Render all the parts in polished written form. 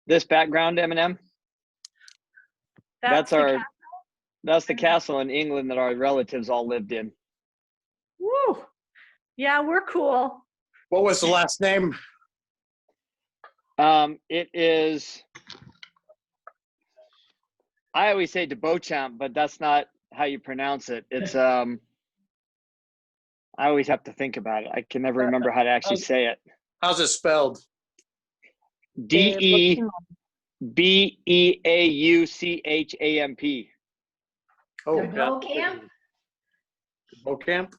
This background, Eminem. That's the castle in England that our relatives all lived in. Woo! Yeah, we're cool. What was the last name? It is. I always say Beauchamp, but that's not how you pronounce it. It's I always have to think about it. I can never remember how to actually say it. How's it spelled? Debeauchamp. Oh, Beauchamp? Beauchamp?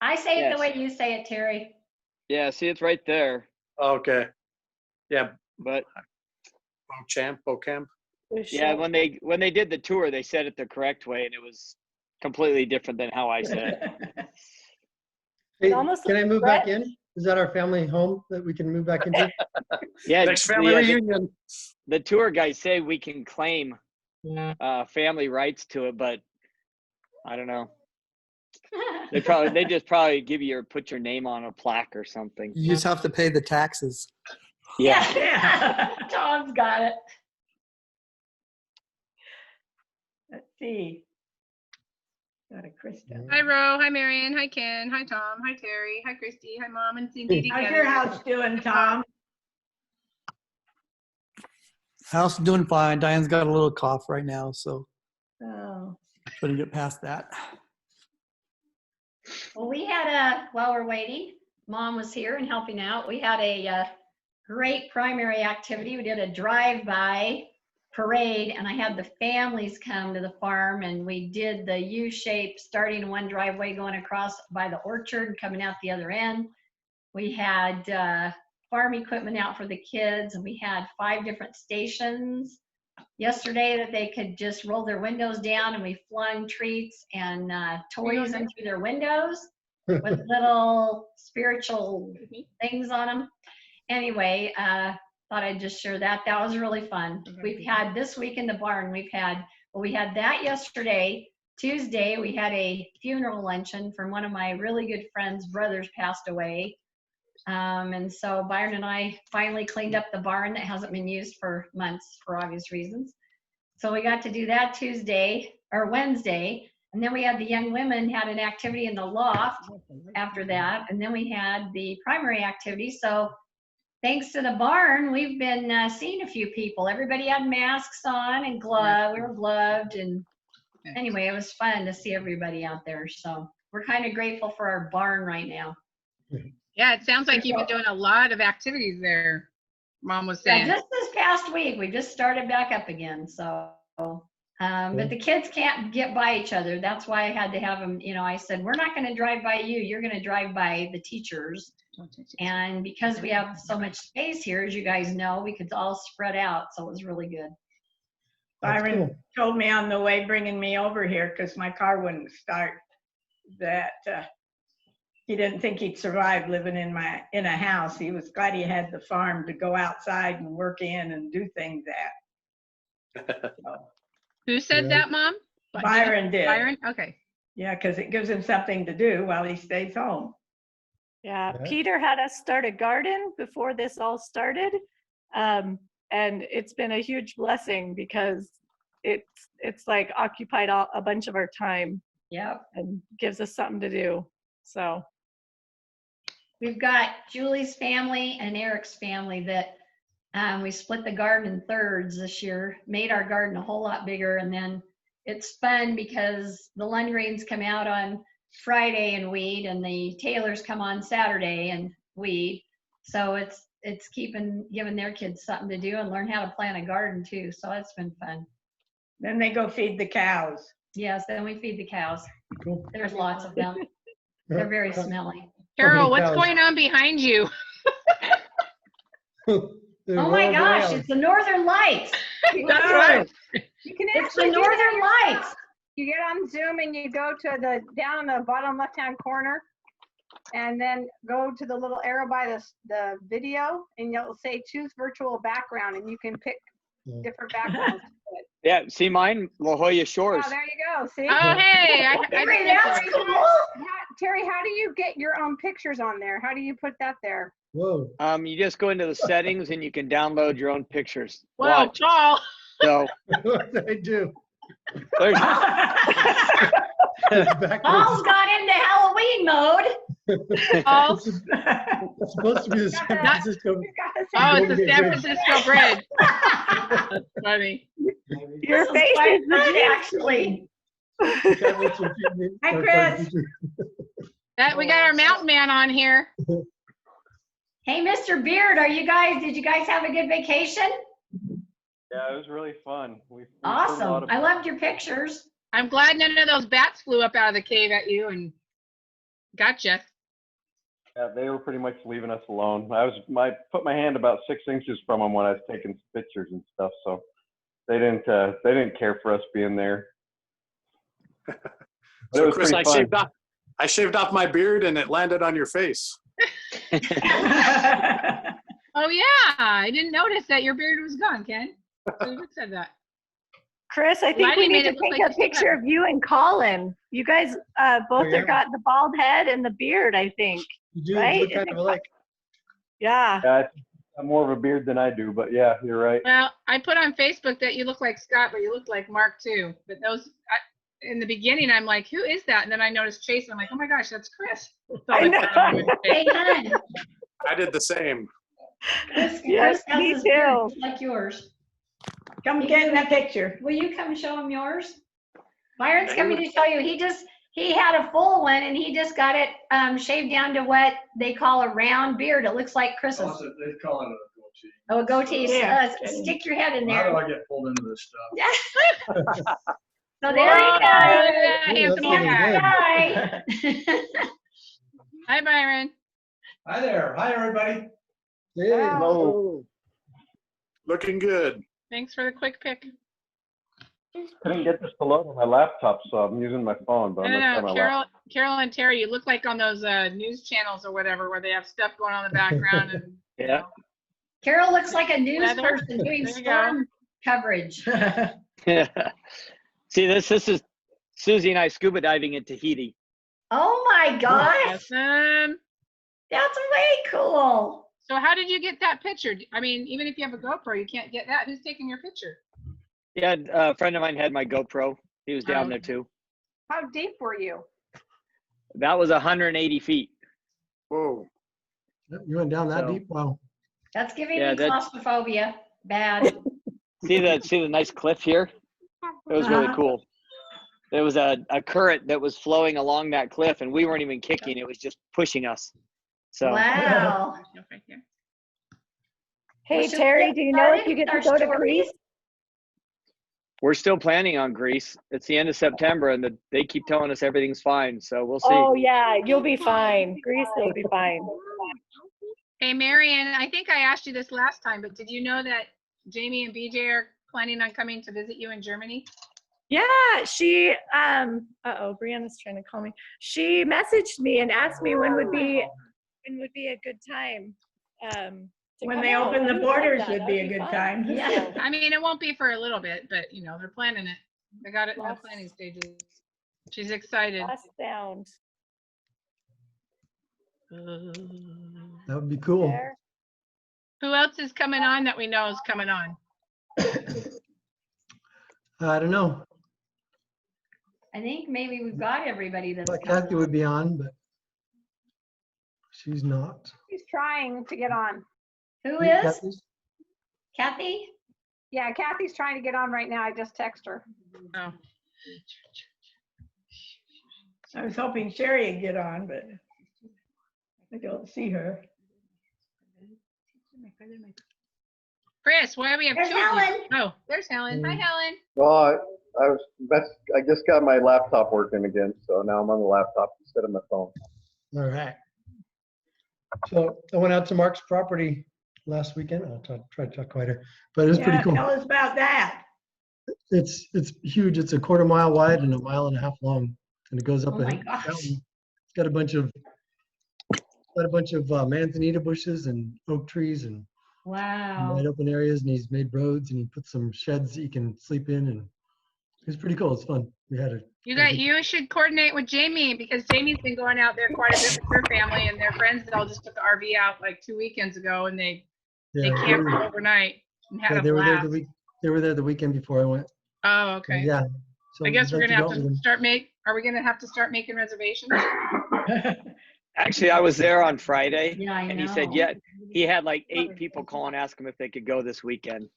I say it Yes. the way you say it, Terry. Yeah, see, it's right there. Okay. Yeah, But Beauchamp. yeah, when they did the tour, they said it the correct way, and it was completely different than how I said it. Hey, almost can I like move Brett. back in? Is that our family home that we can move back into? Yeah, Next family reunion. the tour guys say we can claim family rights to it, but I don't know. They just probably give you or put your name on a plaque or something. You just have to pay the taxes. Yeah. Tom's got it. Let's see. Got a Krista. Hi, Ro. Hi, Marion. Hi, Ken. Hi, Tom. Hi, Terry. Hi, Christy. Hi, Mom and Cindy. How's your house doing, Tom? House is doing fine. Diane's got a little cough right now, so Oh. trying to get past that. Well, we had while we're waiting, Mom was here and helping out. We had a great primary activity. We did a drive-by parade, and I had the families come to the farm, and we did the U-shape, starting in one driveway, going across by the orchard and coming out the other end. We had farm equipment out for the kids, and we had 5 different stations yesterday that they could just roll their windows down, and we flung treats and toys in through their windows with little spiritual things on them. Anyway, thought I'd just share that. That was really fun. We've had this week in the barn, we had that yesterday. Tuesday, we had a funeral luncheon from one of my really good friends' brothers passed away. And so Byron and I finally cleaned up the barn that hasn't been used for months for obvious reasons. So we got to do that Wednesday. And then we had the young women had an activity in the loft after that. And then we had the primary activity. So thanks to the barn, we've been seeing a few people. Everybody had masks on and gloves. We were gloved. And anyway, it was fun to see everybody out there. So we're kind of grateful for our barn right now. Yeah, it sounds like you've been doing a lot of activities there, Mom was saying. Yeah, just this past week, we just started back up again. So, but the kids can't get by each other. That's why I had to have them, I said, we're not going to drive by you. You're going to drive by the teachers. And because we have so much space here, as you guys know, we could all spread out. So it was really good. Byron told me on the way bringing me over here, because my car wouldn't start, that he didn't think he'd survive living in a house. He was glad he had the farm to go outside and work in and do things at. So, Who said that, Mom? Byron did. Byron? Okay. Yeah, because it gives him something to do while he stays home. Yeah, Peter had us start a garden before this all started. And it's been a huge blessing because it's like occupied a bunch of our time. Yep. And gives us something to do. So we've got Julie's family and Eric's family that we split the garden in thirds this year, made our garden a whole lot bigger. And then it's fun because the Lundgrens come out on Friday and weed, and the Taylors come on Saturday and weed. So it's giving their kids something to do and learn how to plant a garden too. So it's been fun. Then they go feed the cows. Yes, then we feed the cows. There's lots of them. They're very smelly. Carol, what's going on behind you? Oh my gosh, it's the Northern Lights. That's right. You can It's the actually do Northern that. Lights. You get on Zoom and you go to down in the bottom left-hand corner, and then go to the little arrow by the video, and you'll say choose virtual background, and you can pick different backgrounds. Yeah, see mine, La Jolla Shores. Oh, there you go. See? Oh, hey. That's cool. Terry, how do you get your own pictures on there? How do you put that there? Whoa. You just go into the settings and you can download your own pictures. Wow, Watch. Paul. So What did I do? there's Backwards. Paul's got into Halloween mode. Paul. It's supposed to be the San Francisco. Oh, it's the Golden Gate San Bridge. Francisco Bridge. That's funny. Your This is face quite is good, good. actually. Hi, Chris. That we got our mountain man on here. Hey, Mr. Beard, did you guys have a good vacation? Yeah, it was really fun. We Awesome. I loved your pictures. I'm glad none of those bats flew up out of the cave at you and gotcha. Yeah, they were pretty much leaving us alone. I put my hand about 6 inches from them when I was taking pictures and stuff, so they didn't care for us being there. But it So was Chris, pretty fun. I shaved off my beard and it landed on your face. Oh yeah, I didn't notice that your beard was gone, Ken. Who said that? Chris, I think we Lighting need made to it look take like a you picture of you and Colin. You guys both yeah. have got the bald head and the beard, I think. You do Right? look kind of alike. Yeah. Yeah, I'm more of a beard than I do, but yeah, you're right. Well, I put on Facebook that you look like Scott, but you look like Mark too. But in the beginning, I'm like, who is that? And then I noticed Chase. And I'm like, oh my gosh, that's Chris. So I know. Hey, hon. I did the same. Chris Yes, has me his beard too. just like yours. Come get in the picture. Will you come show him yours? Byron's coming to show you. He had a full one and he just got it shaved down to what they call a round beard. It looks like Chris's. They call it a goatee. Oh, a goatee. Yeah. Stick your head in How do there. I get pulled into this stuff? So there you go. Yeah, Ooh, handsome that's really guy. good. Bye. Hi, Byron. Hi there. Hi, everybody. Yeah. Oh, looking good. Thanks for the quick pick. Couldn't get this to load on my laptop, so I'm using my phone. But I'm gonna try my laptop. Carol and Terry, you look like on those news channels or whatever where they have stuff going on in the background. And Yeah. Carol looks like a news Weather. person doing There you go. storm coverage. See, this is Susie and I scuba diving in Tahiti. Oh my gosh, awesome. that's way cool. So how did you get that picture? I mean, even if you have a GoPro, you can't get that. Who's taking your picture? Yeah, a friend of mine had my GoPro. He was down there too. How deep were you? That was 180 feet. Whoa. You went down that So- deep? Wow. That's giving Yeah, me that's- claustrophobia. Bad. See the nice cliff here? It was really cool. There was a current that was flowing along that cliff and we weren't even kicking. It was just pushing us. So Wow. Right here. Hey, Well, should we Terry, get do you know if started you get with to our go to stories? Greece? we're still planning on Greece. It's the end of September and they keep telling us everything's fine. So we'll see. Oh, yeah, you'll be fine. Greece will be fine. Hey, Marion, I think I asked you this last time, but did you know that Jamie and BJ are planning on coming to visit you in Germany? Yeah, she, Brianna's trying to call me. She messaged me and asked me when would be a good time. To When come they out. open the Things like borders that. would be a That'd good fun. time. Yeah. I mean, it won't be for a little bit, but you know, they're planning it. They got it in the planning stages. She's excited. Last sound. That would be cool. There. Who else is coming on that we know is coming on? I don't know. I think maybe we've got everybody that's Like coming Kathy would be on, but she's not. He's trying to get on. Who Hey, is? Kathy's- Kathy? Yeah, Kathy's trying to get on right now. I just text her. Oh, I was hoping Sherry would get on, but I don't see her. Chris, why do we have There's two of you? Helen. Oh, there's Helen. Hi, Helen. Well, I just got my laptop working again, so now I'm on the laptop instead of my phone. All right. So I went out to Mark's property last weekend. I'll try to talk quieter, but it was pretty Yeah, cool. tell us about that. It's huge. It's a 1/4 mile wide and 1.5 miles long, and it goes up Oh a my mountain. gosh. It's got a bunch of manzanita bushes and oak trees and Wow. wide open areas, and he's made roads and he put some sheds that you can sleep in, and It's pretty cool. It's fun. We had a. You should coordinate with Jamie because Jamie's been going out there quite a bit with her family and their friends. All just took the RV out like 2 weekends ago, and they camped overnight and had a they were there blast. they were there the weekend before I went. Oh, okay. Yeah. So I guess we're we'd gonna like have go to with start Are we gonna have to start making reservations? Actually, I was there on Friday, Yeah, I and he know. said, he had like 8 people call and ask him if they could go this weekend.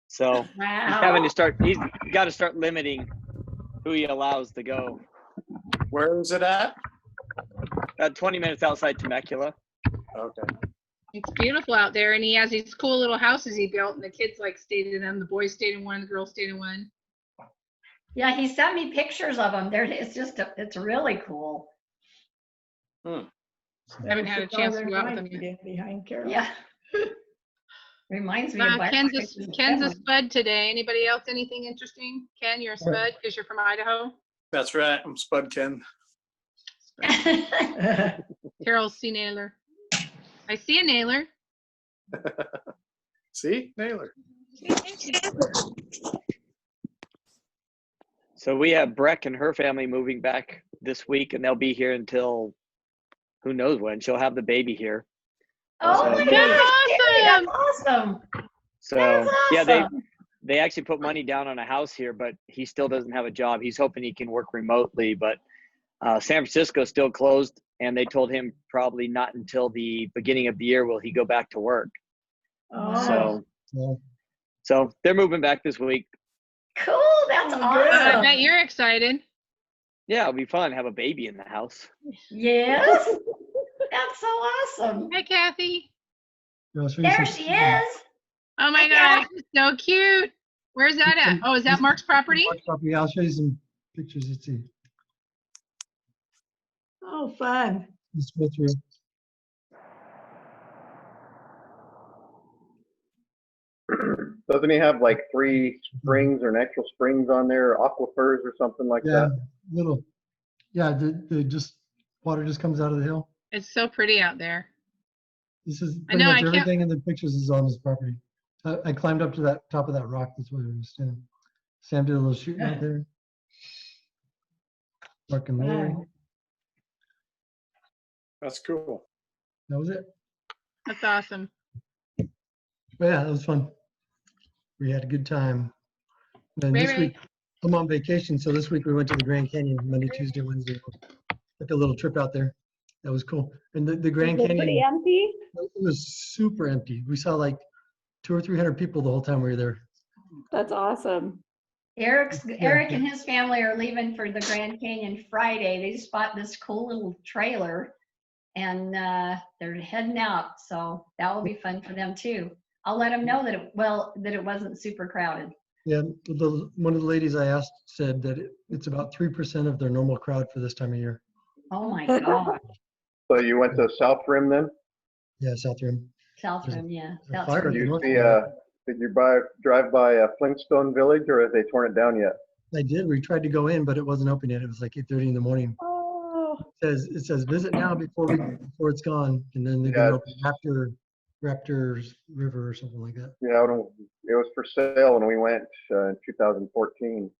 So he's Wow. he's got to start limiting who he allows to go. Where is it at? 20 minutes outside Temecula. Okay. It's beautiful out there, and he has these cool little houses he built, and the kids like stayed in them. The boys stayed in one, the girls stayed in one. Yeah, he sent me pictures of them. It's really cool. I haven't had a chance to go out with them yet. Behind Carol. Yeah. Reminds me of Ken's a spud today. Anybody else anything interesting? Ken, you're a spud because you're from Idaho. That's right. I'm Spud Ken. Carol's see Naylor. I see a Naylor. See? Naylor. So we have Breck and her family moving back this week, and they'll be here until who knows when. She'll have the baby here. Oh my gosh, that's awesome. So That's awesome. they actually put money down on a house here, but he still doesn't have a job. He's hoping he can work remotely, but San Francisco's still closed, and they told him probably not until the beginning of the year will he go back to work. Oh. So they're moving back this week. Cool, that's I awesome. bet you're excited. Yeah, it'll be fun. Have a baby in the house. Yes. That's so awesome. Hi, Kathy. There she is. Oh my gosh, it's so cute. Where's that at? Oh, is that Mark's property? Mark's property. I'll show you some pictures. Let's see. Oh, fun. Let's go through. Doesn't he have like 3 springs or natural springs on there, aquifers or something like Yeah, that? little. Yeah, the just water just comes out of the hill. It's so pretty out there. This is I pretty know, much I can't- everything in the pictures is on his property. I climbed up to that top of that rock. That's where we were standing. Sam did a little shooting out there. Mark and Larry. Wow. That's cool. That was it. That's awesome. But yeah, that was fun. We had a good time. Then this Ray. week, I'm on vacation, so this week we went to the Grand Canyon Monday, Tuesday, Wednesday. Took a little trip out there. That was cool. And the Grand Was it Canyon, pretty empty? it was super empty. We saw like 200 or 300 people the whole time we were there. That's awesome. Eric and his family are leaving for the Grand Canyon Friday. They just bought this cool little trailer, and they're heading out. So that will be fun for them too. I'll let them know that it wasn't super crowded. Yeah, one of the ladies I asked said that it's about 3% of their normal crowd for this time of year. Oh my God. So you went to South Rim then? Yeah, South Rim. South Rim, yeah. a South fire Rim. Did you north see, of did you drive by Flintstone Village, or have they torn it down yet? I did. We tried to go in, but it wasn't open yet. It was like 8:30 in the morning. Oh, It says visit now before it's gone, and then they're Yeah. gonna open Raptors River or something like that. Yeah, it was for sale when we went in 2014.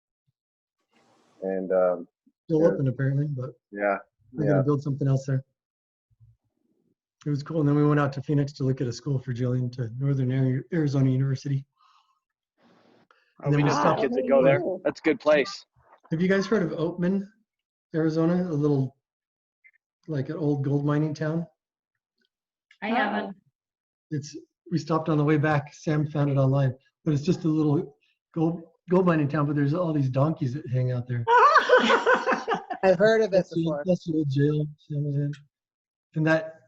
And Still Yeah. open apparently, but yeah, we're yeah. gonna build something else there. It was cool. And then we went out to Phoenix to look at a school for Jillian to Northern Arizona University. Oh, And then we we just stopped. have kids that go there. That's a good place. Have you guys heard of Oatman, Arizona? A little, like an old gold mining town. I haven't. We stopped on the way back. Sam found it online, but it's just a little gold mining town. But there's all these donkeys that hang out there. I've heard of it That's before. the old jail Sam was in. And that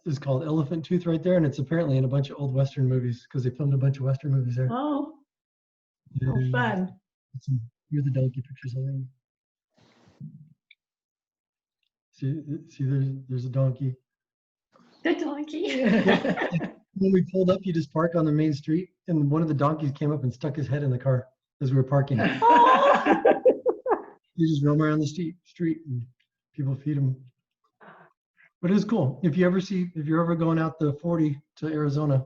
is called Elephant Tooth right there, and it's apparently in a bunch of old Western movies because they filmed a bunch of Western movies there. Oh, Yeah, how fun. Here's the donkey pictures already. See, there's a donkey. The donkey. When we pulled up, you just park on the main street, and one of the donkeys came up and stuck his head in the car as we were parking. Oh. You just roam around the street, and people feed him. But it's cool. If you're ever going out the 40 to Arizona,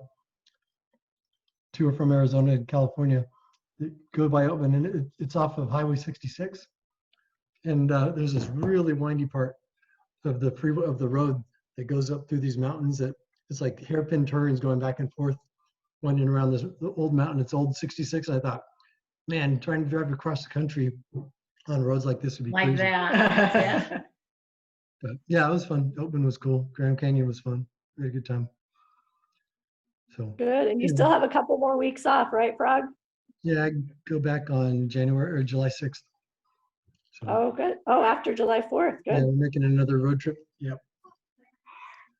to or from Arizona and California, that go by Oatman, and it's off of Highway 66. And there's this really windy part of the road that goes up through these mountains that it's like hairpin turns going back and forth, winding around the old mountain. It's old 66. And I thought, man, trying to drive across the country on roads like this would be Like crazy. that. Yeah. But yeah, it was fun. Oatman was cool. Grand Canyon was fun. We had a good time. So Good. And you yeah. still have a couple more weeks off, right, Frog? Yeah, I go back on July 6th. So, Oh, good. Oh, after July 4th. Good. yeah, we're making another road trip. Yep.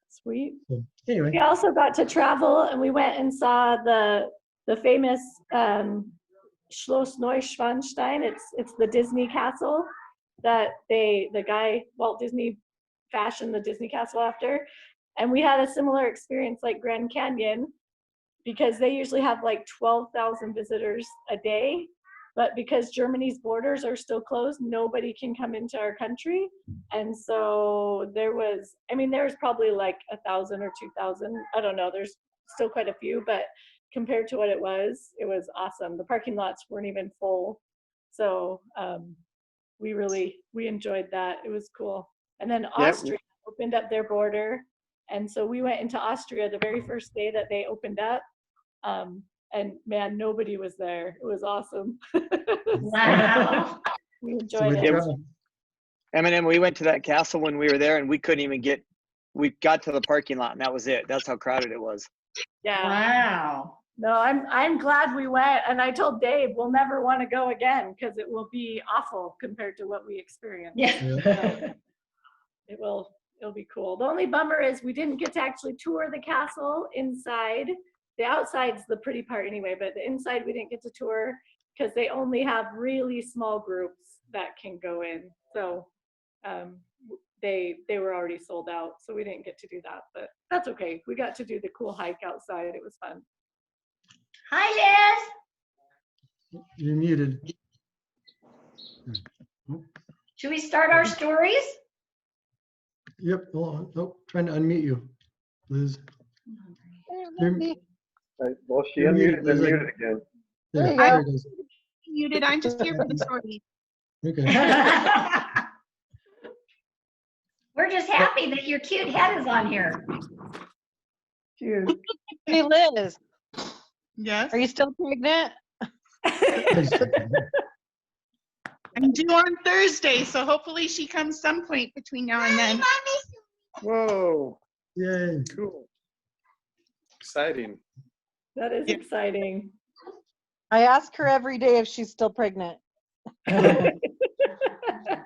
Sweet. So anyway, We also got to travel, and we went and saw the famous Schloss Neuschwanstein. It's the Disney castle that the guy Walt Disney fashioned the Disney castle after. And we had a similar experience like Grand Canyon, because they usually have like 12,000 visitors a day. But because Germany's borders are still closed, nobody can come into our country. And so there was probably like 1,000 or 2,000. I don't know. There's still quite a few, but compared to what it was awesome. The parking lots weren't even full. So we enjoyed that. It was cool. And then Austria opened up their border. And so we went into Austria the very first day that they opened up. And man, nobody was there. It was awesome. Wow. We enjoyed it. Eminem, we went to that castle when we were there, and we couldn't even we got to the parking lot, and that was it. That's how crowded it was. Yeah. Wow. No, I'm glad we went. And I told Dave we'll never want to go again because it will be awful compared to what we experienced. Yeah. So it'll be cool. The only bummer is we didn't get to actually tour the castle inside. The outside's the pretty part anyway, but the inside we didn't get to tour because they only have really small groups that can go in. So they were already sold out, so we didn't get to do that, but that's okay. We got to do the cool hike outside. It was fun. Hi, Liz. you're muted. Should we start our stories? Yep. Hold on. Oh, trying to unmute you, Liz. Well, she You're unmuted, then muted. muted again. There I'm it goes. muted. I'm just here for the story. Okay. We're just happy that your cute head is on here. Cute. Hey, Liz, Yes. are you still pregnant? I'm due on Thursday, so hopefully she comes some point between now and then. Whoa, Yay. cool. Exciting. That is exciting. I ask her every day if she's still pregnant. I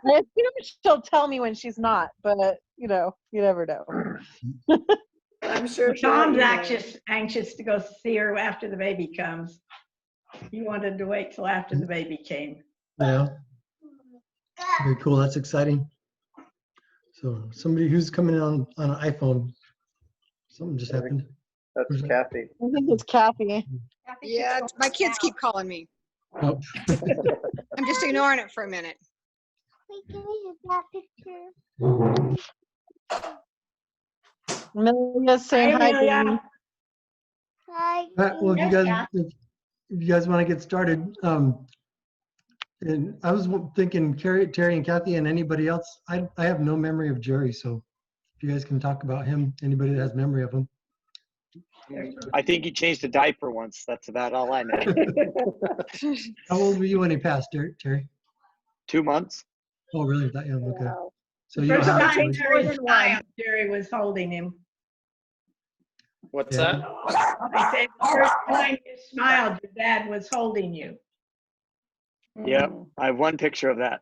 assume she'll tell me when she's not, but you never know. I'm sure Tom's anxious to go see her after the baby comes. He wanted to wait till after the baby came. Yeah. Very cool. That's exciting. So somebody who's coming in on an iPhone. Something just happened. That's Kathy. I think it's Kathy. Yeah, my kids keep calling me. Oh. I'm just ignoring it for a minute. Amelia's saying hi, Jamie. Hi. Well, if you guys want to get started, and I was thinking Terry and Kathy and anybody else. I have no memory of Jerry, so if you guys can talk about him, anybody that has memory of him. I think he changed a diaper once. That's about all I know. How old were you when he passed, Terry? 2 months. Oh, really? That young? Okay. Wow. So The you don't first have time a Jerry smiled, Jerry was holding him. What's Yeah. that? I said, the first time you smiled, your dad was holding you. Yep. I have one picture of that.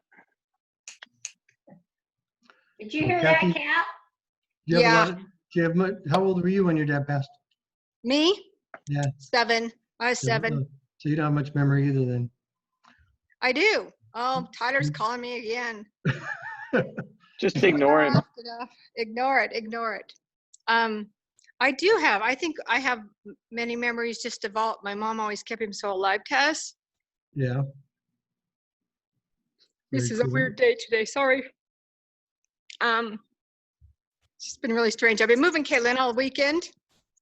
Did you hear Kathy? that, Kat? Do you have how old were you when your dad passed? Me? Yeah. 7. I was 7. So you don't have much memory either then. I do. Oh, Tyler's calling me again. Just ignore him. Ignore it. I do have, I think I have many memories just of all, my mom always kept him so alive to us. Yeah. This Very is a cool. weird day today, sorry. It's been really strange. I've been moving Caitlin all weekend,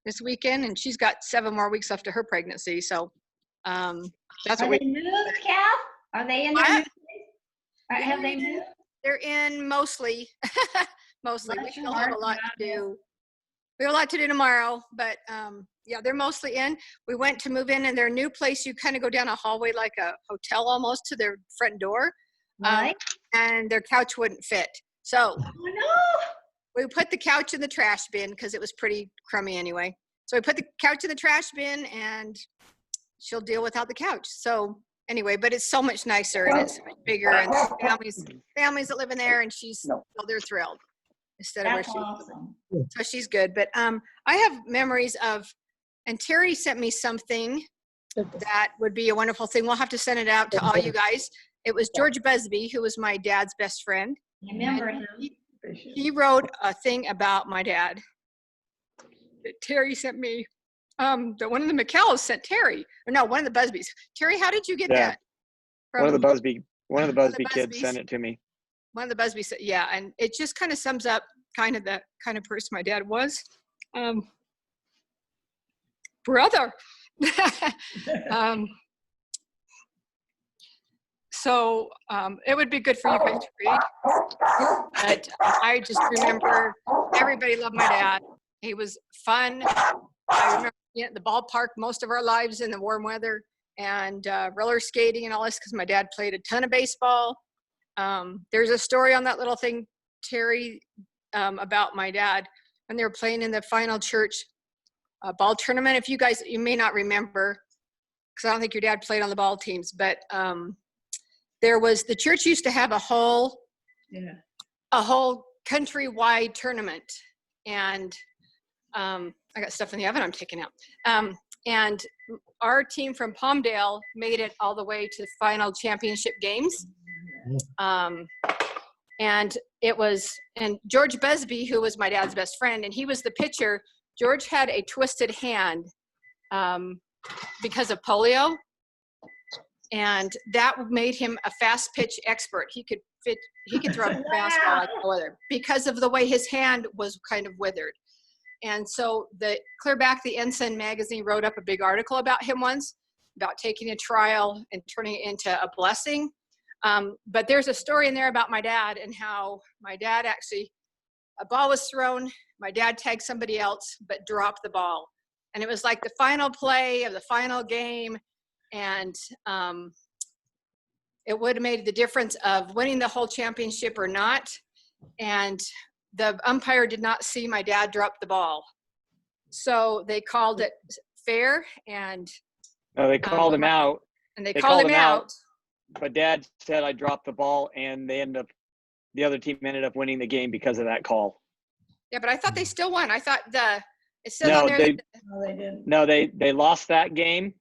this weekend, and she's got 7 more weeks left of her pregnancy, so That's Are what they we. moved, Kath? Are they in their new place? Have they moved? They're in mostly. Mostly. We Bless your still have a heart, lot to Nadia. do. We have a lot to do tomorrow, but yeah, they're mostly in. We went to move in their new place. You kind of go down a hallway like a hotel almost to their front door. Right. And their couch wouldn't fit. So Oh no. we put the couch in the trash bin because it was pretty crummy anyway. So we put the couch in the trash bin and she'll deal without the couch. So anyway, but it's so much nicer and it's so much bigger and families that live in there and they're thrilled instead of where That's she awesome. so she's good. But I have memories of, and Terry sent me something that would be a wonderful thing. We'll have to send it out to all you guys. It was George Busby, who was my dad's best friend. I remember him. He wrote a thing about my dad that Terry sent me. That one of the McKells sent Terry, or no, one of the Busbys. Terry, how did you get that? One of the Busby kids Busbys. sent it to me. One of the Busbys said, yeah, and it just kind of sums up kind of the kind of person my dad was. Brother. So it would be good for you guys to read. But I just remember everybody loved my dad. He was fun. I remember being at the ballpark most of our lives in the warm weather and roller skating and all this because my dad played a ton of baseball. There's a story on that little thing, Terry, about my dad when they were playing in the final church ball tournament. If you guys, you may not remember because I don't think your dad played on the ball teams, but there was, the church used to have a whole countrywide tournament. And I got stuff in the oven I'm taking out. And our team from Palmdale made it all the way to the final championship games. And it was, and George Busby, who was my dad's best friend, and he was the pitcher. George had a twisted hand because of polio. And that made him a fast pitch expert. He could throw a fastball like no other because of the way his hand was kind of withered. And so the Clear Back the Ensign magazine wrote up a big article about him once, about taking a trial and turning it into a blessing. But there's a story in there about my dad and how my dad actually, a ball was thrown, my dad tagged somebody else, but dropped the ball. And it was like the final play of the final game. And it would have made the difference of winning the whole championship or not. And the umpire did not see my dad drop the ball. So they called it fair and No, they called him out. And they called him out. But Dad said I dropped the ball and the other team ended up winning the game because of that call. Yeah, but I thought they still won. I thought it said No, on there No, they didn't. No, they lost that game.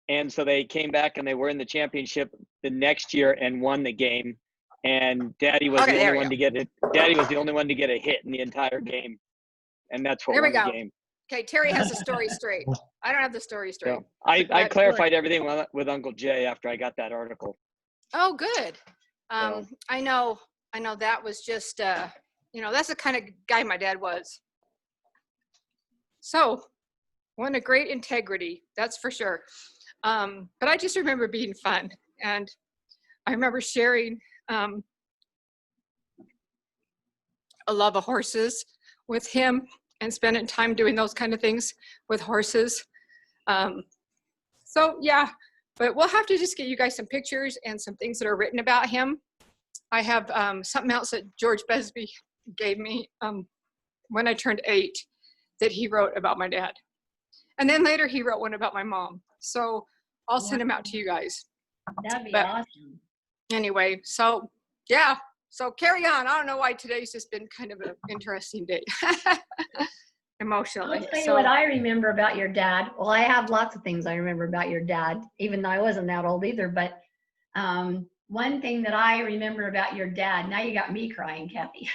And so they came back and they were in the championship the next year and won the game. And Daddy was the only one to get it. Daddy was the only one to get a hit in the entire game. And that's what There we won the go. game. Okay, Terry has the story straight. I don't have the story straight. So I clarified everything with Uncle Jay after I got that article. Oh, good. I know that was just, that's the kind of guy my dad was. So, one of great integrity, that's for sure. But I just remember being fun. And I remember sharing a love of horses with him and spending time doing those kind of things with horses. So yeah, but we'll have to just get you guys some pictures and some things that are written about him. I have something else that George Busby gave me when I turned 8 that he wrote about my dad. And then later he wrote one about my mom. So I'll send them out to you guys. That'd be awesome. Anyway, so yeah, so carry on. I don't know why today's just been kind of an interesting day. Emotionally. I'll tell you what I remember about your dad. Well, I have lots of things I remember about your dad, even though I wasn't that old either. But one thing that I remember about your dad, now you got me crying, Kathy.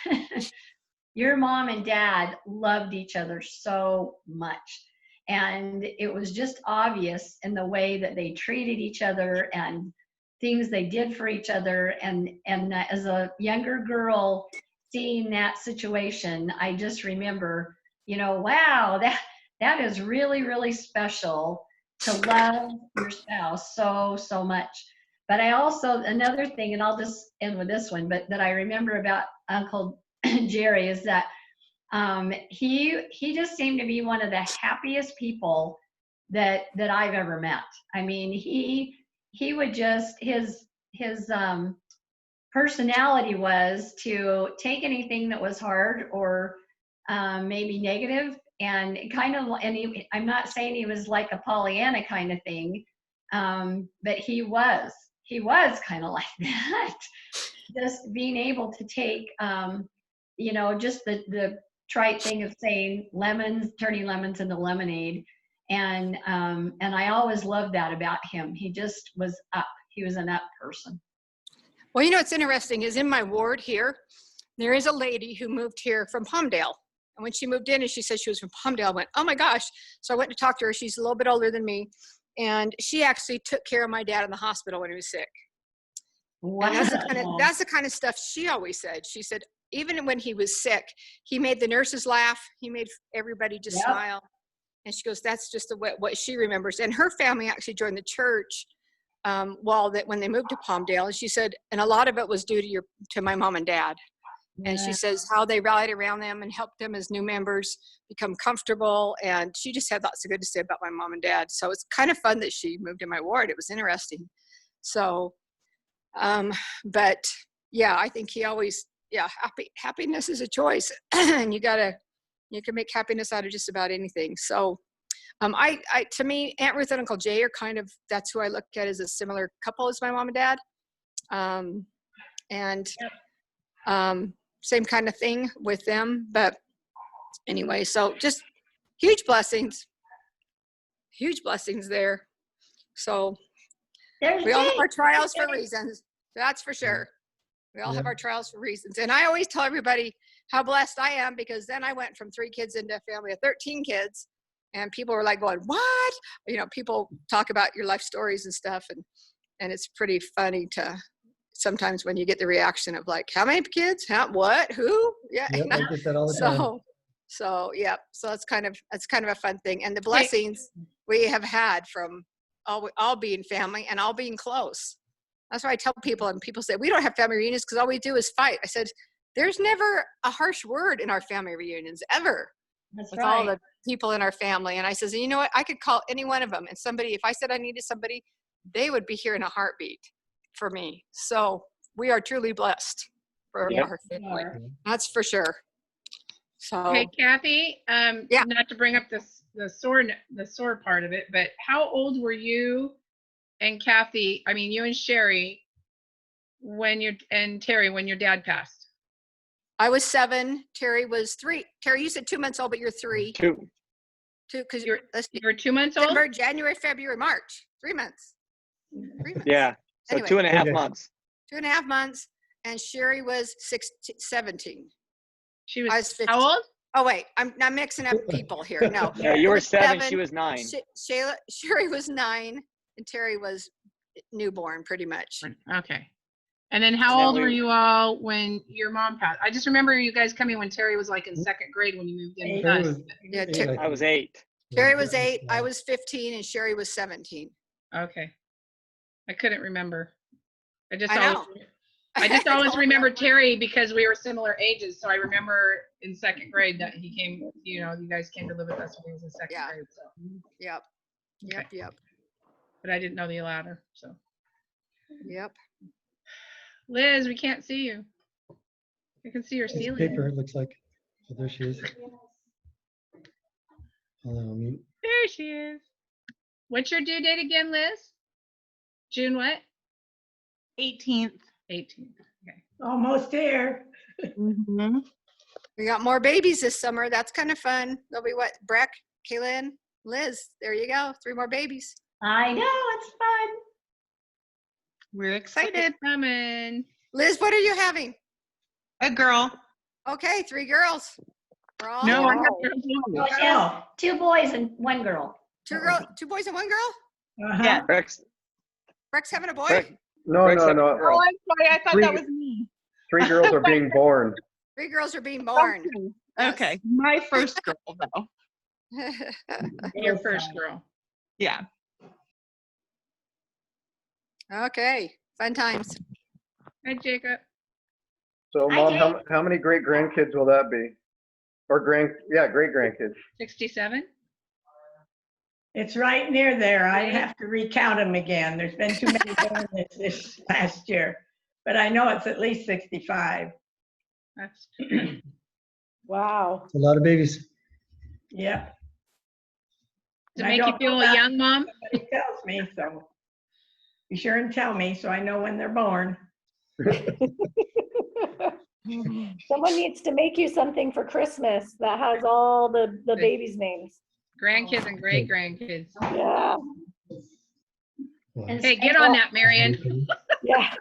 Your mom and dad loved each other so much. And it was just obvious in the way that they treated each other and things they did for each other. And as a younger girl, seeing that situation, I just remember, wow, that is really, really special to love your spouse so much. But I also, another thing, and I'll just end with this one, but that I remember about Uncle Jerry is that he just seemed to be one of the happiest people that I've ever met. I mean, he would just, his personality was to take anything that was hard or maybe negative and kind of, and I'm not saying he was like a Pollyanna kind of thing, but he was kind of like that. Just being able to take, just the trite thing of saying lemons, turning lemons into lemonade. And I always loved that about him. He just was up. He was an up person. Well, you know, what's interesting is in my ward here, there is a lady who moved here from Palmdale. And when she moved in and she said she was from Palmdale, I went, oh my gosh. So I went to talk to her. She's a little bit older than me. And she actually took care of my dad in the hospital when he was sick. Wow. And that's the kind of stuff she always said. She said, even when he was sick, he made the nurses laugh. He made everybody just smile. And she goes, that's just what she remembers. And her family actually joined the church when they moved to Palmdale. And she said, and a lot of it was due to my mom and dad. And she says how they rallied around them and helped them as new members become comfortable. And she just had lots of good to say about my mom and dad. So it's kind of fun that she moved in my ward. It was interesting. So, but yeah, I think he always, happiness is a choice. And you can make happiness out of just about anything. So to me, Aunt Ruth and Uncle Jay are kind of, that's who I look at as a similar couple as my mom and dad. Same kind of thing with them. But anyway, so just huge blessings there. So we all have our trials for reasons. That's for sure. We all have our trials for reasons. And I always tell everybody how blessed I am, because then I went from 3 kids into a family of 13 kids. And people were like going, what? You know, people talk about your life stories and stuff. And it's pretty funny to sometimes when you get the reaction of like, how many kids? What? Who? Yeah. Yep, I get that all the time. So yeah. So it's kind of a fun thing. And the blessings we have had from all being family and all being close. That's why I tell people, and people say, we don't have family reunions because all we do is fight. I said, there's never a harsh word in our family reunions, ever. That's with right. all the people in our family. And I says, you know what? I could call any one of them. And if I said I needed somebody, they would be here in a heartbeat for me. So we are truly blessed for our family. That's for sure. So, hey, Kathy, not to bring up the sore part of it, but how old were you and Kathy, I mean, you and Sherry, and Terry, when your dad passed? I was 7. Terry was 3. Terry, you said 2 months old, but you're 3. 2. Because you're 2 months old? December, January, February, March. 3 months. 3 months. Yeah. So anyway, 2.5 months. 2.5 months. And Sherry was 17. She was how old? Oh wait, I'm mixing up people here. No. Yeah, you were 7. She was 9. Sherry was 9, and Terry was newborn, pretty much. Okay. And then how old were you all when your mom passed? I just remember you guys coming when Terry was like in 2nd grade when you moved in with us. I was 8. Terry was 8. I was 15, and Sherry was 17. Okay. I couldn't remember. I just know. always remember Terry because we were similar ages. So I remember in 2nd grade that he came, you guys came to live with us when he was in 2nd grade. So. Yep. Okay. Yep. But I didn't know the latter. So. Yep. Liz, we can't see you. I can see your ceiling. Paper, it looks like. Oh, there she is. Hold on, mute. There she is. What's your due date again, Liz? June what? 18th. 18th. Okay. Almost there. Mm-hmm. We got more babies this summer. That's kind of fun. There'll be what? Breck, Kaylin, Liz. There you go. 3 more babies. I know, it's fun. We're excited. Coming. Liz, what are you having? A girl. Okay, 3 girls. No, I have 2 boys and 1 girl. 2 boys and 1 girl? Yeah. Breck's having a boy? No. Oh, I'm sorry. I thought that was me. 3 girls are being born. 3 girls are being born. Okay. Yes. My first girl, though. Your first girl. Yeah. Okay, fun times. Hi, Jacob. So, Mom, how many great grandkids will that be? Or great grandkids. 67. It's right near there. I'd have to recount them again. There's been too many born this last year, but I know it's at least 65. That's Wow. It's a lot of babies. Yep. to make you feel a young mom. Somebody tells me, so be sure and tell me so I know when they're born. Someone needs to make you something for Christmas that has all the babies' names. Grandkids and great grandkids. Yeah. Hey, get on that, Marion. Yeah.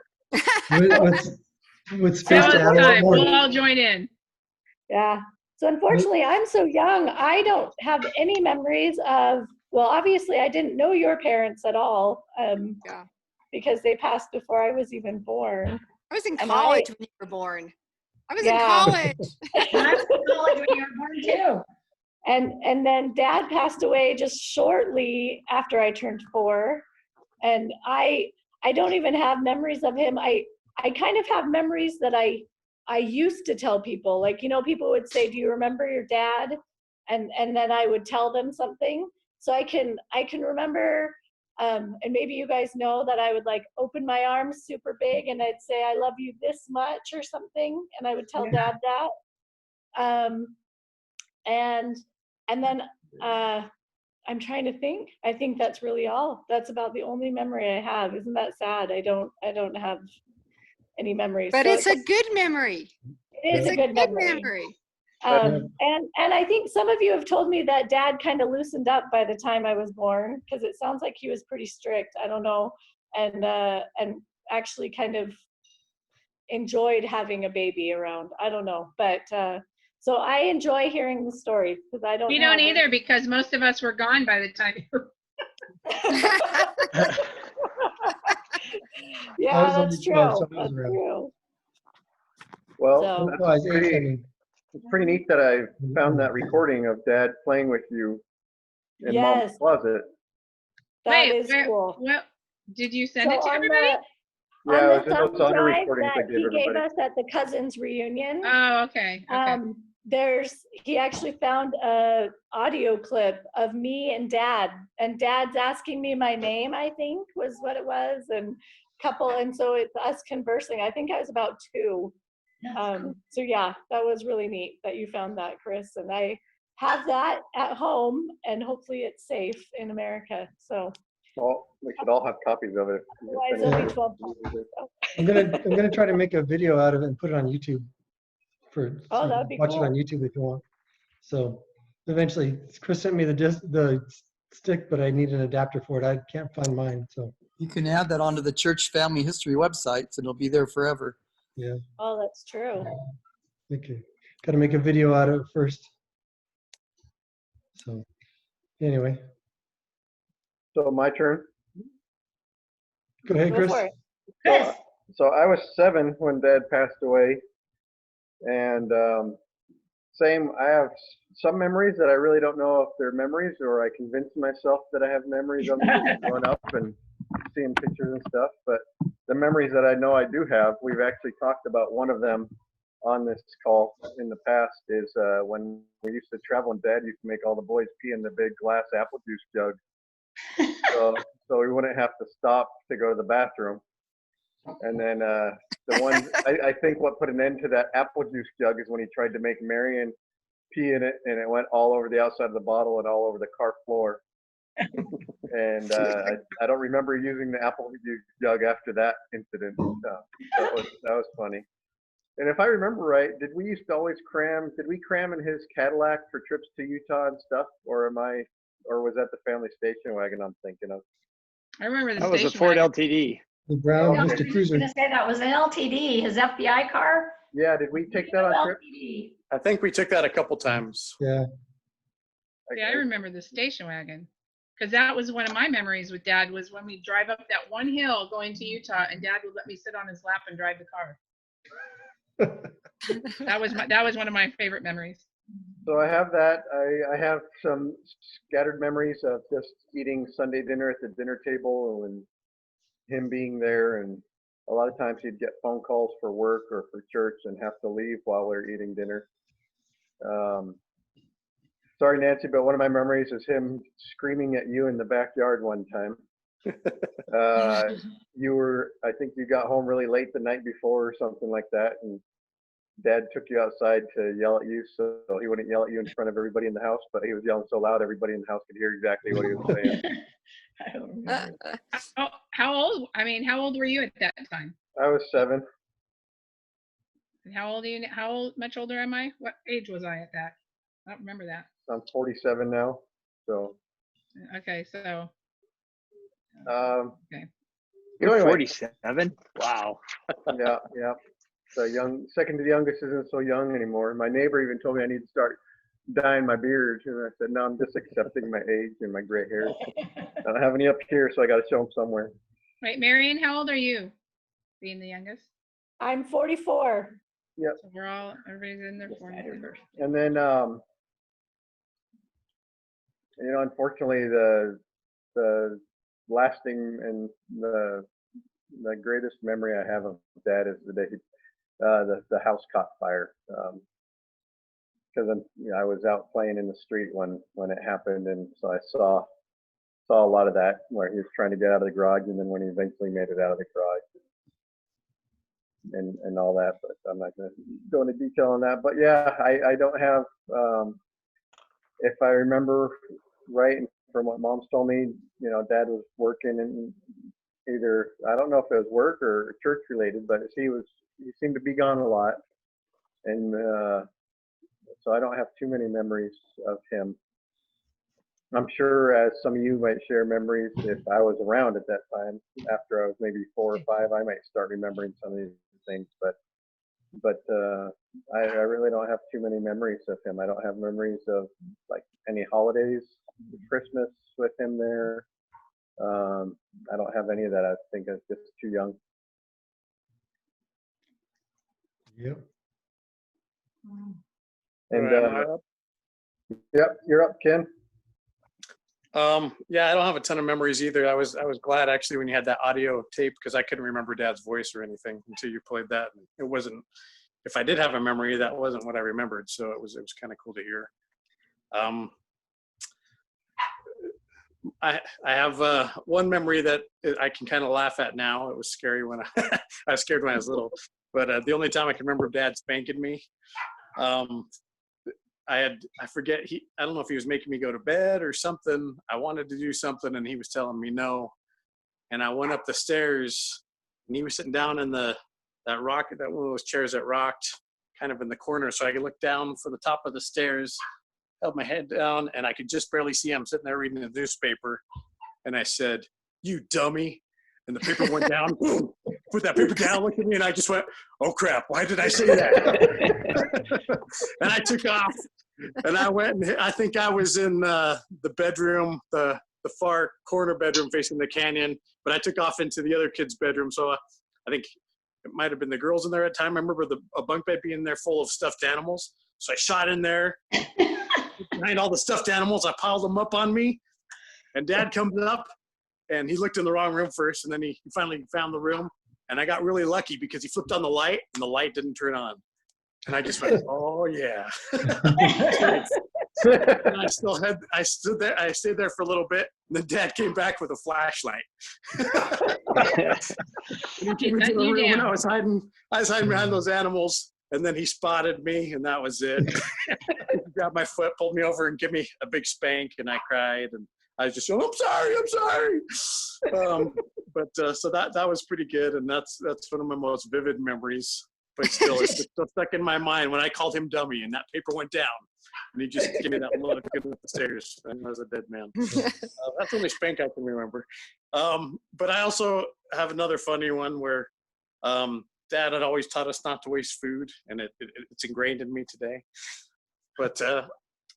With space Tell to us add a lot time. more. We'll all join in. Yeah. So unfortunately, I'm so young, I don't have any memories of, well, obviously I didn't know your parents at all, because they passed before I was even born. I was in And college when you were born. I was in Yeah. college. I was in college when you were born too. And then Dad passed away just shortly after I turned 4, and I don't even have memories of him. I kind of have memories that I used to tell people, like, you know, people would say, do you remember your dad? And then I would tell them something. So I can remember, and maybe you guys know that I would like open my arms super big and I'd say, I love you this much or something. And I would tell Dad that. And then I'm trying to think. I think that's really all. That's about the only memory I have. Isn't that sad? I don't have any memories. But So it's a good memory. it is a good memory. And I think some of you have told me that Dad kind of loosened up by the time I was born, because it sounds like he was pretty strict. I don't know, and actually kind of enjoyed having a baby around. I don't know, but so I enjoy hearing the stories because I don't. We don't either, because most of us were gone by the time you were. Yeah, that's true. That's true. Well, So- it's pretty neat that I found that recording of Dad playing with you in Mom's Yes. closet. That Wait, is cool. Well, did you send it to on everybody? Yeah, on it was the in those thumb audio drive recordings I that gave he gave everybody. us at the cousins reunion. Oh, okay. He actually found a audio clip of me and Dad, and Dad's asking me my name, I think was what it was, and so it's us conversing. I think I was about 2. So yeah, that was really neat that you found that, Chris, and I have that at home, and hopefully it's safe in America. So Well, we should all have copies of it. otherwise it'll be 12 copies. I'm gonna try to make a video out of it and put it on YouTube so you that'd can be watch cool. it on YouTube if you want. So eventually, Chris sent me the stick, but I need an adapter for it. I can't find mine, so. You can add that onto the church family history website, and it'll be there forever. Yeah. Oh, that's true. Okay. Got to make a video out of it first. So anyway. So my turn. Go ahead, Chris. Go for it. So I was 7 when Dad passed away, and same. I have some memories that I really don't know if they're memories or I convinced myself that I have memories of them growing up and seeing pictures and stuff. But the memories that I know I do have, we've actually talked about one of them on this call in the past, is when we used to travel and Dad used to make all the boys pee in the big glass apple juice jug. So we wouldn't have to stop to go to the bathroom. And then the one, I think what put an end to that apple juice jug is when he tried to make Marion pee in it, and it went all over the outside of the bottle and all over the car floor. And I don't remember using the apple juice jug after that incident. So that was funny. And if I remember right, did we cram in his Cadillac for trips to Utah and stuff? Or was that the family station wagon I'm thinking of? I remember the That was a station Ford wagon. LTD. The brown I was Vista Cruiser. gonna say that was an LTD, his FBI car. Yeah, did we take that on trips? LTD. I think we took that a couple times. Yeah. Yeah, I remember the station wagon. Because that was one of my memories with Dad, was when we drive up that one hill going to Utah, and Dad would let me sit on his lap and drive the car. That was one of my favorite memories. So I have that. I have some scattered memories of just eating Sunday dinner at the dinner table and him being there, and a lot of times he'd get phone calls for work or for church and have to leave while we're eating dinner. Sorry, Nancy, but one of my memories is him screaming at you in the backyard one time. I think you got home really late the night before or something like that, and Dad took you outside to yell at you, so he wouldn't yell at you in front of everybody in the house, but he was yelling so loud everybody in the house could hear exactly what he was saying. I don't remember. How old? I mean, how old were you at that time? I was 7. And how old are you? Much older am I? What age was I at that? I don't remember that. I'm 47 now, so. Okay, so. Okay. You're Anyway. 47? Wow. Yeah. Second to the youngest isn't so young anymore. My neighbor even told me I need to start dyeing my beard, and I said, no, I'm just accepting my age and my gray hair. I don't have any up here, so I got to show them somewhere. Right, Marion, how old are you? Being the youngest. I'm 44. Yep. So everybody's in their 40s. And then, unfortunately, the lasting and the greatest memory I have of Dad is the day the house caught fire. Because I was out playing in the street when it happened, and so I saw a lot of that where he was trying to get out of the garage, and then when he eventually made it out of the garage and all that. But I'm not going to go into detail on that. But yeah, I don't have. If I remember right from what Mom's told me, Dad was working in either, I don't know if it was work or church related, but he seemed to be gone a lot, and so I don't have too many memories of him. I'm sure, as some of you might share memories, if I was around at that time, after I was maybe 4 or 5, I might start remembering some of these things. But I really don't have too many memories of him. I don't have memories of like any holidays, Christmas with him there. I don't have any of that. I think I'm just too young. Yep. And Right, yep, you're up, Ken. Yeah, I don't have a ton of memories either. I was glad actually when you had that audio tape, because I couldn't remember Dad's voice or anything until you played that. It wasn't. If I did have a memory, that wasn't what I remembered. So it was kind of cool to hear. I have one memory that I can kind of laugh at now. It was scary when I was scared when I was little. But the only time I can remember Dad spanking me, I forget, I don't know if he was making me go to bed or something. I wanted to do something and he was telling me no. And I went up the stairs and he was sitting down in that one of those chairs that rocked kind of in the corner. So I could look down for the top of the stairs, held my head down, and I could just barely see him sitting there reading the newspaper. And I said, "You dummy." And the paper went down, put that paper down, looked at me, and I just went, "Oh crap, why did I say that?" And I took off, and I went, and I think I was in the bedroom, the far corner bedroom facing the canyon, but I took off into the other kid's bedroom. So I think it might have been the girls in there at the time. I remember a bunk bed being there full of stuffed animals. So I shot in there, behind all the stuffed animals, I piled them up on me, and Dad comes up, and he looked in the wrong room first, and then he finally found the room, and I got really lucky because he flipped on the light, and the light didn't turn on. And I just went, "Oh yeah." And I stood there for a little bit, and then Dad came back with a flashlight. And he came into the room, and I was hiding behind those animals, and then he spotted me, and that was it. He grabbed my foot, pulled me over, and gave me a big spank, and I cried, and I was just going, I'm sorry. So that was pretty good, and that's one of my most vivid memories. But still, it's still stuck in my mind when I called him dummy, and that paper went down, and he just gave me that look at the stairs, and I was a dead man. That's the only spank I can remember. But I also have another funny one where Dad had always taught us not to waste food, and it's ingrained in me today. But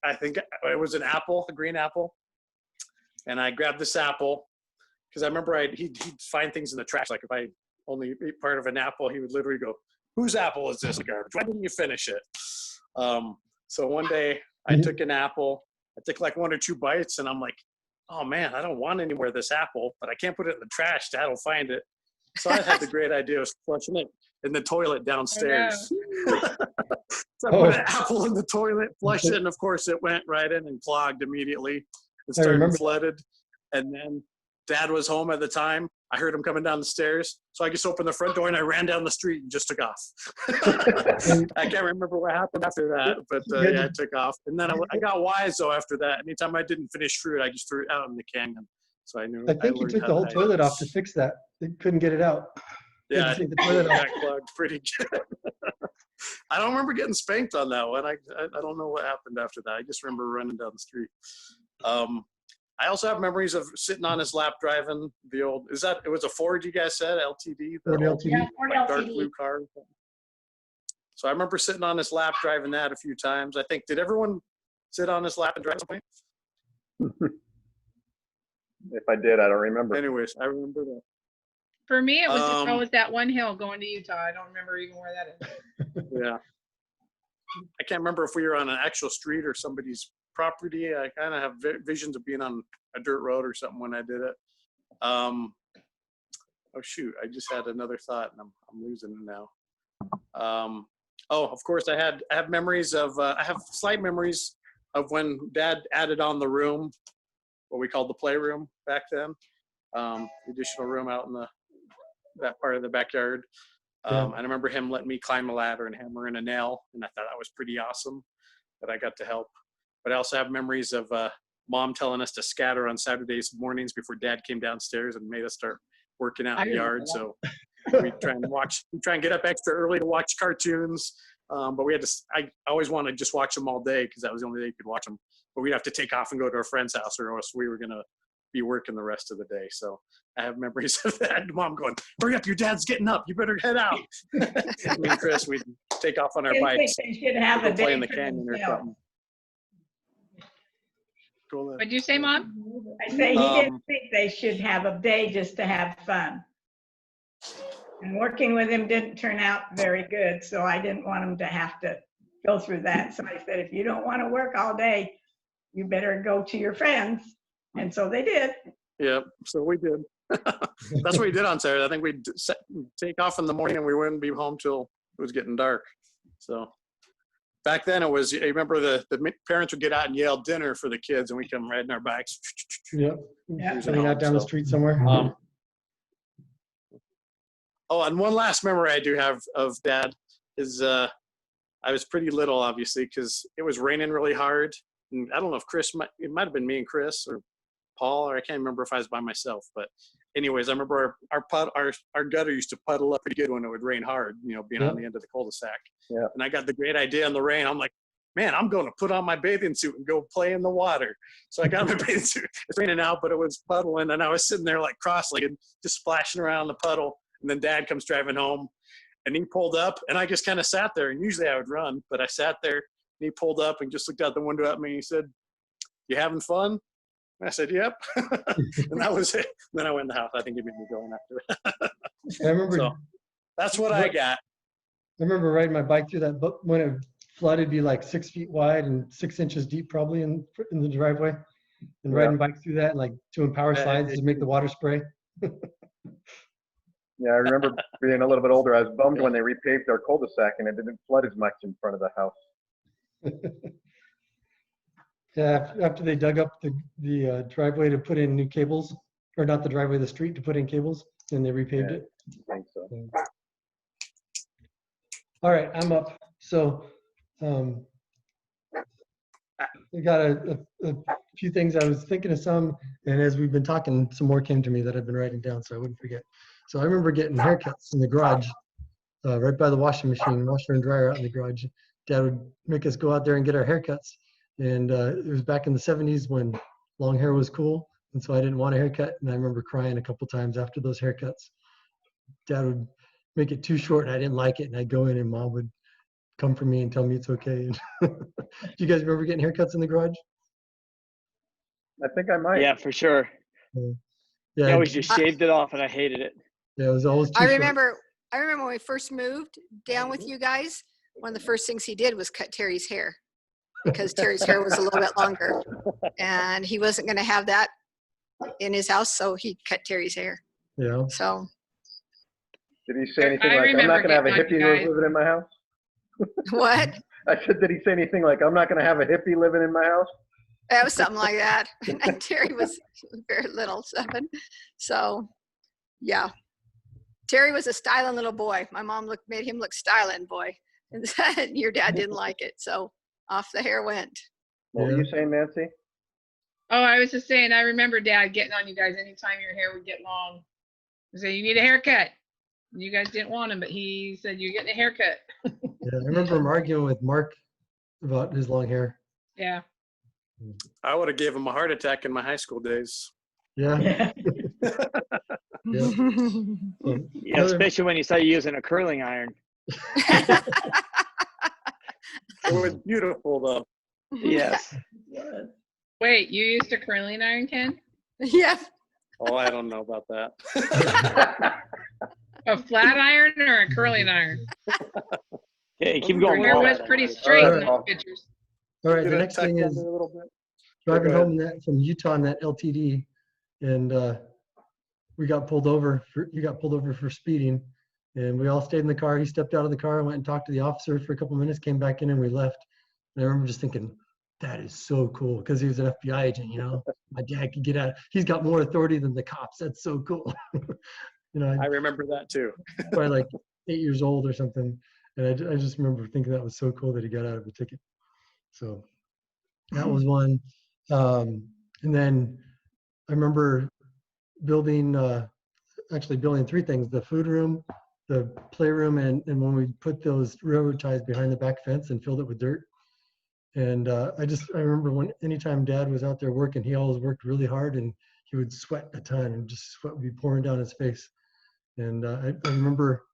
I think it was an apple, a green apple, and I grabbed this apple because I remember he'd find things in the trash. Like if I only ate part of an apple, he would literally go, "Whose apple is this garbage? Why didn't you finish it?" So one day I took an apple. I took like 1 or 2 bites, and I'm like, oh man, I don't want any more of this apple, but I can't put it in the trash. Dad will find it. So I had the great idea of flushing it in the toilet downstairs. So I put an apple in the toilet, flushed it, and of course it went right in and clogged immediately. It started flooded. And then Dad was home at the time. I heard him coming down the stairs. So I just opened the front door and I ran down the street and just took off. I can't remember what happened after that, but yeah, I took off. And then I got wise though after that. Anytime I didn't finish fruit, I just threw it out in the canyon. So I knew. I think you took the whole toilet off to fix that. They couldn't get it out. Yeah, the toilet got clogged pretty good. I don't remember getting spanked on that one. I don't know what happened after that. I just remember running down the street. I also have memories of sitting on his lap driving the old, it was a Ford you guys said, LTD? Ford LTD. Yeah, Ford Like dark LTD. blue car. So I remember sitting on his lap driving that a few times. I think, did everyone sit on his lap and drive something? If I did, I don't remember. Anyways, I remember that. For me, it was just always that one hill going to Utah. I don't remember even where that is. Yeah. I can't remember if we were on an actual street or somebody's property. I kind of have visions of being on a dirt road or something when I did it. Oh shoot, I just had another thought and I'm losing it now. Oh, of course I have memories of, I have slight memories of when Dad added on the room, what we called the playroom back then. The additional room out in that part of the backyard. And I remember him letting me climb a ladder and hammer in a nail, and I thought that was pretty awesome that I got to help. But I also have memories of Mom telling us to scatter on Saturdays mornings before Dad came downstairs and made us start working out in the yard. So we try and get up extra early to watch cartoons. But we had to. I always wanted to just watch them all day because that was the only day you could watch them. But we'd have to take off and go to a friend's house, or else we were gonna be working the rest of the day. So I have memories of that. Mom going, "Hurry up, your dad's getting up. You better head out." Me and Chris, we'd take off on our bikes. They should have a play day in the for canyon or themselves. something. Cool. What'd you say, Mom? I say he didn't think they should have a day just to have fun. And working with him didn't turn out very good, so I didn't want him to have to go through that. So I said, if you don't want to work all day, you better go to your friends. And so they did. Yeah, so we did. That's what we did on Saturday. I think we'd take off in the morning and we wouldn't be home till it was getting dark. So back then it was, I remember the parents would get out and yell dinner for the kids and we'd come riding our bikes. Yeah. Coming out down the street somewhere. Oh, and one last memory I do have of Dad is I was pretty little, obviously, because it was raining really hard. And I don't know if it might have been me and Chris or Paul, or I can't remember if I was by myself. But anyways, I remember our gutter used to puddle up pretty good when it would rain hard, being on the end of the cul-de-sac. Yeah. And I got the great idea in the rain. I'm like, man, I'm going to put on my bathing suit and go play in the water. So I got my bathing suit. It's raining out, but it was puddling. And I was sitting there like cross-legged, just splashing around the puddle. And then Dad comes driving home and he pulled up and I just kind of sat there. And usually I would run, but I sat there and he pulled up and just looked out the window at me and he said, "You having fun?" And I said, "Yep." And that was it. And then I went in the house. I think he made me go in after it. I remember. So that's what I got. I remember riding my bike through that when it flooded, be like 6 feet wide and 6 inches deep probably in the driveway, and riding bikes through that, and like doing power slides to make the water spray. Yeah, I remember being a little bit older. I was bummed when they repaved our cul-de-sac and it didn't flood as much in front of the house. Yeah, after they dug up the driveway to put in new cables, or not the driveway, the street to put in cables, and they repaved it. I think so. All right, I'm up. So I got a few things. I was thinking of some, and as we've been talking, some more came to me that I've been writing down so I wouldn't forget. So I remember getting haircuts in the garage, right by the washing machine, washer and dryer out in the garage. Dad would make us go out there and get our haircuts. And it was back in the 70s when long hair was cool. And so I didn't want a haircut. And I remember crying a couple times after those haircuts. Dad would make it too short and I didn't like it. And I'd go in and Mom would come for me and tell me it's okay. Do you guys remember getting haircuts in the garage? I think I might. Yeah, for sure. Yeah. I always just shaved it off and I hated it. Yeah, it was always too I short. remember when we first moved down with you guys, one of the first things he did was cut Terry's hair, because Terry's hair was a little bit longer and he wasn't going to have that in his house, so he cut Terry's hair. Yeah. So Did he say anything I like, I'm not remember going to have a getting on you hippie guys. living in my house? what? I said, did he say anything like, I'm not going to have a hippie living in my house? It was something like that. And Terry was very little, 7. So, yeah. Terry was a styling little boy. My mom made him look styling, boy. And your dad didn't like it, so off the hair went. What were you saying, Nancy? Oh, I was just saying, I remember Dad getting on you guys anytime your hair would get long. He said, you need a haircut. You guys didn't want him, but he said, you're getting a haircut. Yeah, I remember him arguing with Mark about his long hair. Yeah. I would have gave him a heart attack in my high school days. Yeah. Yeah. Yeah, especially when you started using a curling iron. It was beautiful, though. Yes. Wait, you used a curling iron, Ken? Yeah. Oh, I don't know about that. A flat iron or a curling iron? Okay, keep Your going. hair Paul. was pretty straight in All right. those pictures. All right, Get the it next tucked thing under is a little bit. driving Go ahead. home from Utah in that LTD, and we got pulled over. He got pulled over for speeding, and we all stayed in the car. He stepped out of the car and went and talked to the officer for a couple minutes, came back in, and we left. And I remember just thinking, that is so cool, because he was an FBI agent, you know. My dad could get out. He's got more authority than the cops. That's so cool. You know, I remember that too. probably like 8 years old or something, and I just remember thinking that was so cool that he got out of a ticket. So that was one. And then I remember building, actually building 3 things: the food room, the playroom, and when we put those railroad ties behind the back fence and filled it with dirt. And I remember anytime Dad was out there working, he always worked really hard, and he would sweat a ton, and just sweat would be pouring down his face. And I remember,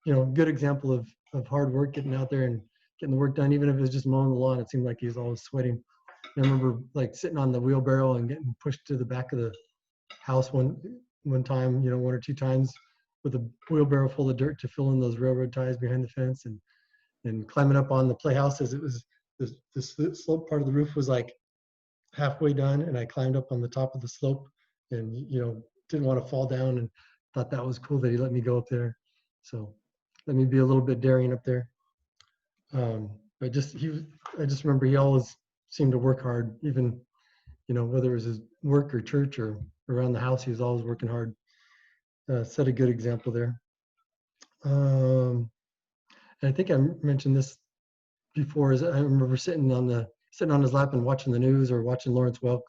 good example of hard work, getting out there and getting the work done, even if it was just mowing the lawn. It seemed like he was always sweating. I remember like sitting on the wheelbarrow and getting pushed to the back of the house one time, 1 or 2 times, with a wheelbarrow full of dirt to fill in those railroad ties behind the fence, and climbing up on the playhouse as it was. The slope part of the roof was like halfway done, and I climbed up on the top of the slope, and didn't want to fall down, and thought that was cool that he let me go up there. So let me be a little bit daring up there. I just remember he always seemed to work hard, even whether it was his work or church or around the house. He was always working hard. Set a good example there. And I think I mentioned this before, is I remember sitting on his lap and watching the news or watching Lawrence Welk,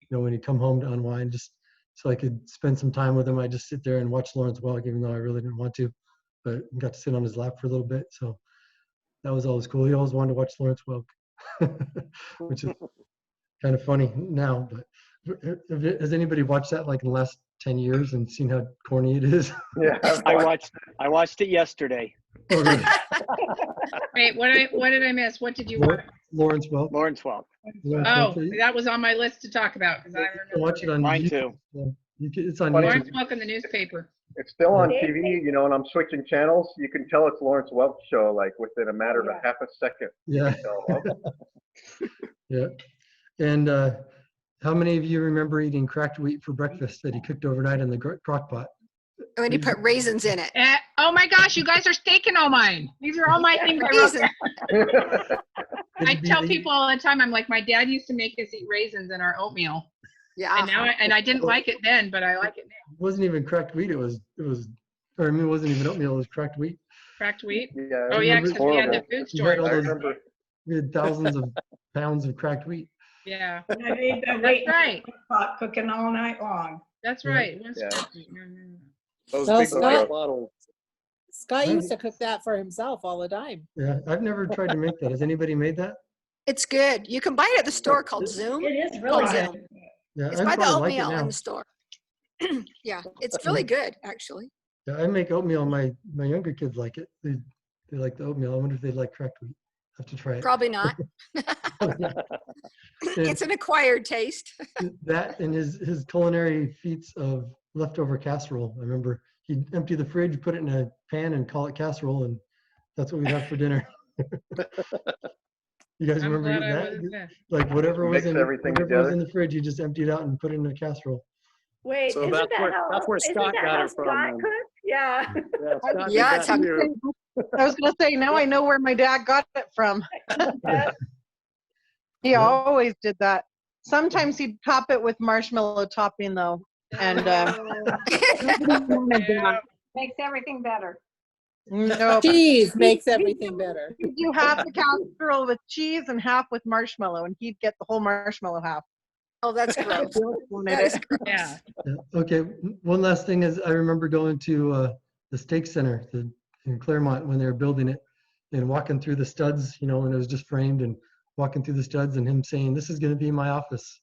when he'd come home to unwind, just so I could spend some time with him. I just sit there and watch Lawrence Welk, even though I really didn't want to, but got to sit on his lap for a little bit. So that was always cool. He always wanted to watch Lawrence Welk, which is kind of funny now. But has anybody watched that like in the last 10 years and seen how corny it is? Yeah, I watched it yesterday. Okay. Wait, what did I miss? What did you watch? Lawrence Welk. Lawrence Welk. Oh, that was on my list to talk about because I You remember can watch it on Mine YouTube. too. Yeah, it's on Lawrence YouTube. Welk in the newspaper. It's still on TV, and I'm switching channels. You can tell it's Lawrence Welk show, like within a matter of a half a second. Yeah. Yeah. And how many of you remember eating cracked wheat for breakfast that he cooked overnight in the crock pot? When he put raisins in it. Oh my gosh, you guys are staking all mine. These are all my things I wrote down. I tell people all the time, I'm like, my dad used to make us eat raisins in our oatmeal. Yeah. And now I didn't like it then, but I like it now. It wasn't even cracked wheat. It wasn't even oatmeal. It was cracked wheat. Cracked wheat? Yeah. Oh yeah, because we had the food store. We had thousands of pounds of cracked wheat. Yeah. I made the That's wheat right. pot cooking all night long. That's right. It was cracked wheat. Those No, big Scott- bottles. Scott used to cook that for himself all the time. Yeah, I've never tried to make that. Has anybody made that? It's good. You can buy it at the store called Zoom. It is Called really Zoom. good. Yeah, It's I by the probably like it oatmeal in now. the store. Yeah, it's really good actually. Yeah, I make oatmeal. My younger kids like it. They like the oatmeal. I wonder if they like cracked wheat. I have to try it. Probably not. It's an acquired taste. That and his culinary feats of leftover casserole. I remember he'd empty the fridge, put it in a pan, and call it casserole, and that's what we'd have for dinner. You guys I'm remember glad eating I that? wasn't there. Like whatever was Mix everything whatever was together. in the fridge, you just empty it out and put it in a casserole. Wait, So isn't that's that where isn't Scott that got how it from. Scott cooked? Yeah. Yeah, Scott did Yeah, that it's how- too. I was gonna say, now I know where my dad got it from. He Yeah. always did that. Sometimes he'd top it with marshmallow topping though. And Makes everything better. no, Cheese makes everything better. he'd do half the casserole with cheese and half with marshmallow, and he'd get the whole marshmallow half. Oh, that's gross. Wanted That is it. gross. Yeah. Yeah. Okay. One last thing is I remember going to the steak center in Claremont when they were building it and walking through the studs, you know, when it was just framed, and walking through the studs and him saying, "This is going to be my office.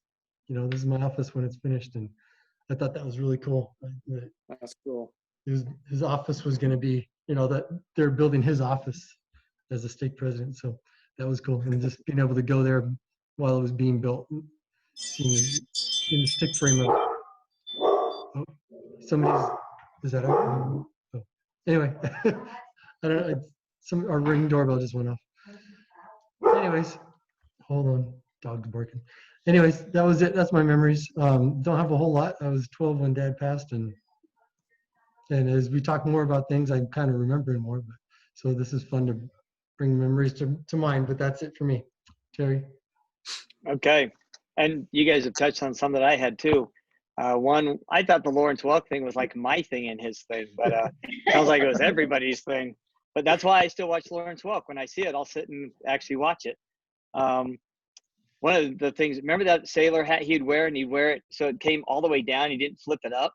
You know, this is my office when it's finished." And I thought that was really cool. That's cool. His office was going to be, you know, that they're building his office as a stake president. So that was cool. And just being able to go there while it was being built, seeing the stick frame up. Oh, is that out? Oh. Anyway, I don't know. Our ring doorbell just went off. Anyways, hold on. Dog's barking. Anyways, that was it. That's my memories. Don't have a whole lot. I was 12 when Dad passed, and as we talk more about things, I'm kind of remembering more. But so this is fun to bring memories to mind. But that's it for me, Terry. Okay, and you guys have touched on some that I had too. One, I thought the Lawrence Welk thing was like my thing and his thing, but sounds like it was everybody's thing. But that's why I still watch Lawrence Welk. When I see it, I'll sit and actually watch it. One of the things, remember that sailor hat he'd wear, and he'd wear it so it came all the way down. He didn't flip it up,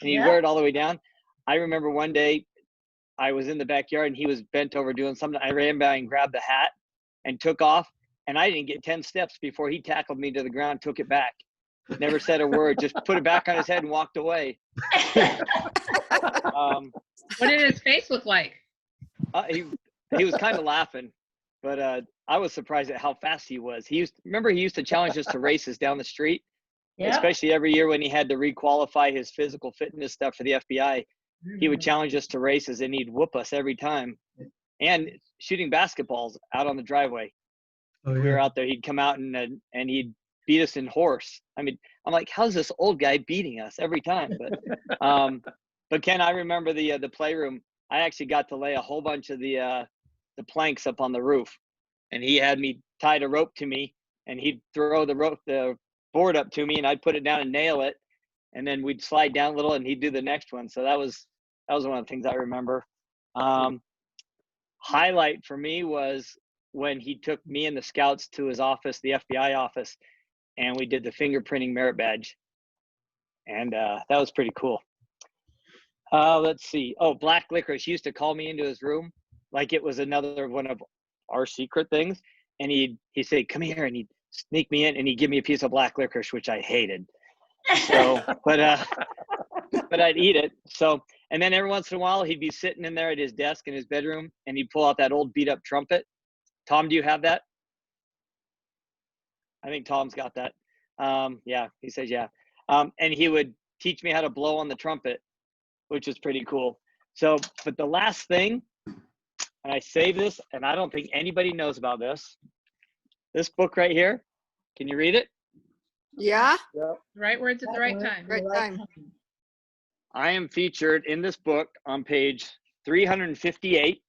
and he'd wear it all the way down. I remember one day I was in the backyard and he was bent over doing something. I ran by and grabbed the hat and took off, and I didn't get 10 steps before he tackled me to the ground, took it back. Never said a word, just put it back on his head and walked away. What did his face look like? He was kind of laughing, but I was surprised at how fast he was. He used to challenge us to races down the street, especially every year when he had to requalify his physical fitness stuff for the FBI. He would challenge us to races, and he'd whoop us every time. And shooting basketballs out on the driveway. Oh, yeah. We were out there. He'd come out and he'd beat us in horse. I mean, I'm like, how's this old guy beating us every time? But Ken, I remember the playroom. I actually got to lay a whole bunch of the planks up on the roof, and he had me tied a rope to me, and he'd throw the board up to me, and I'd put it down and nail it, and then we'd slide down a little, and he'd do the next one. So that was one of the things I remember. Highlight for me was when he took me and the scouts to his office, the FBI office, and we did the fingerprinting merit badge, and that was pretty cool. Let's see. Oh, black licorice. He used to call me into his room like it was another one of our secret things, and he'd say, "Come here," and he'd sneak me in, and he'd give me a piece of black licorice, which I hated. So, but I'd eat it. So, and then every once in a while, he'd be sitting in there at his desk in his bedroom, and he'd pull out that old beat up trumpet. Tom, do you have that? I think Tom's got that. Yeah, he says, yeah. And he would teach me how to blow on the trumpet, which is pretty cool. So, but the last thing, and I saved this, and I don't think anybody knows about this. This book right here, can you read it? Yeah. Right words at the right time. Right time. I am featured in this book on page 358.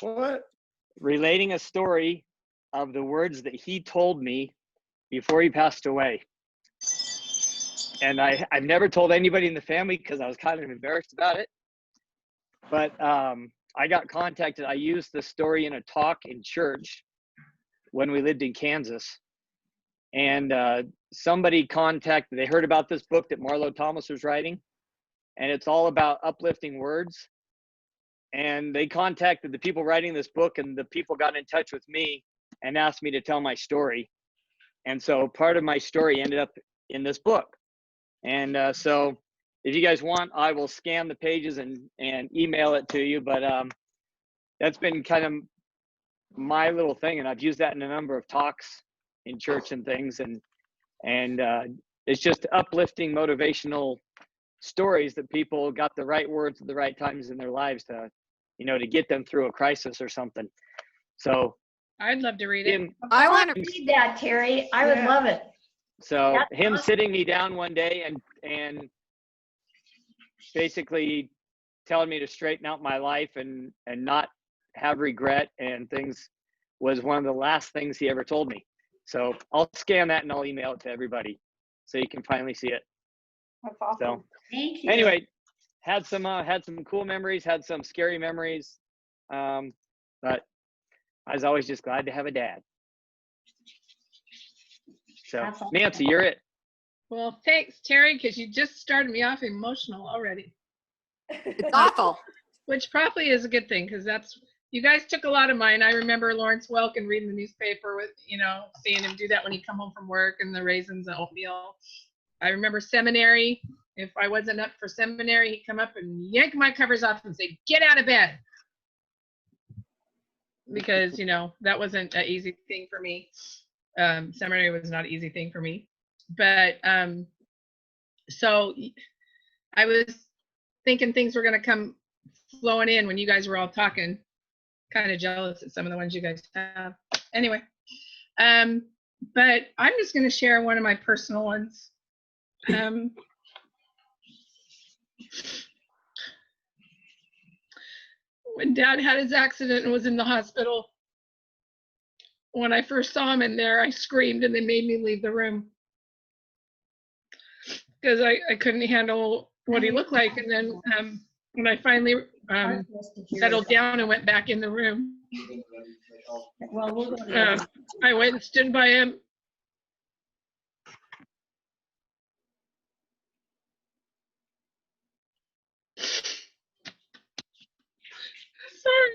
What? Relating a story of the words that he told me before he passed away. And I've never told anybody in the family because I was kind of embarrassed about it. But I got contacted. I used the story in a talk in church when we lived in Kansas. And somebody contacted, they heard about this book that Marlo Thomas was writing. And it's all about uplifting words. And they contacted the people writing this book, and the people got in touch with me and asked me to tell my story. And so part of my story ended up in this book. And so if you guys want, I will scan the pages and email it to you. But that's been kind of my little thing. And I've used that in a number of talks in church and things. And it's just uplifting, motivational stories that people got the right words at the right times in their lives to, to get them through a crisis or something. So I'd love to read it. I want to read that, Terry. I would love it. So That's him awesome. sitting me down one day and basically telling me to straighten out my life and not have regret and things was one of the last things he ever told me. So I'll scan that and I'll email it to everybody so you can finally see it. That's awesome. So Thank you. anyway, had some cool memories, had some scary memories, but I was always just glad to have a dad. So That's awesome. Nancy, you're it. Well, thanks, Terry, because you just started me off emotional already. It's awful. Which probably is a good thing, because you guys took a lot of mine. I remember Lawrence Welk and reading the newspaper with, seeing him do that when he'd come home from work and the raisins and oatmeal. I remember seminary. If I wasn't up for seminary, he'd come up and yank my covers off and say, "Get out of bed." Because, that wasn't an easy thing for me. Seminary was not an easy thing for me. But so I was thinking things were going to come flowing in when you guys were all talking. Kind of jealous at some of the ones you guys have. Anyway, but I'm just going to share one of my personal ones. When Dad had his accident and was in the hospital, when I first saw him in there, I screamed and they made me leave the room because I couldn't handle what he looked like. And then when I finally settled down and went back in the room, I went and stood by him. Sorry.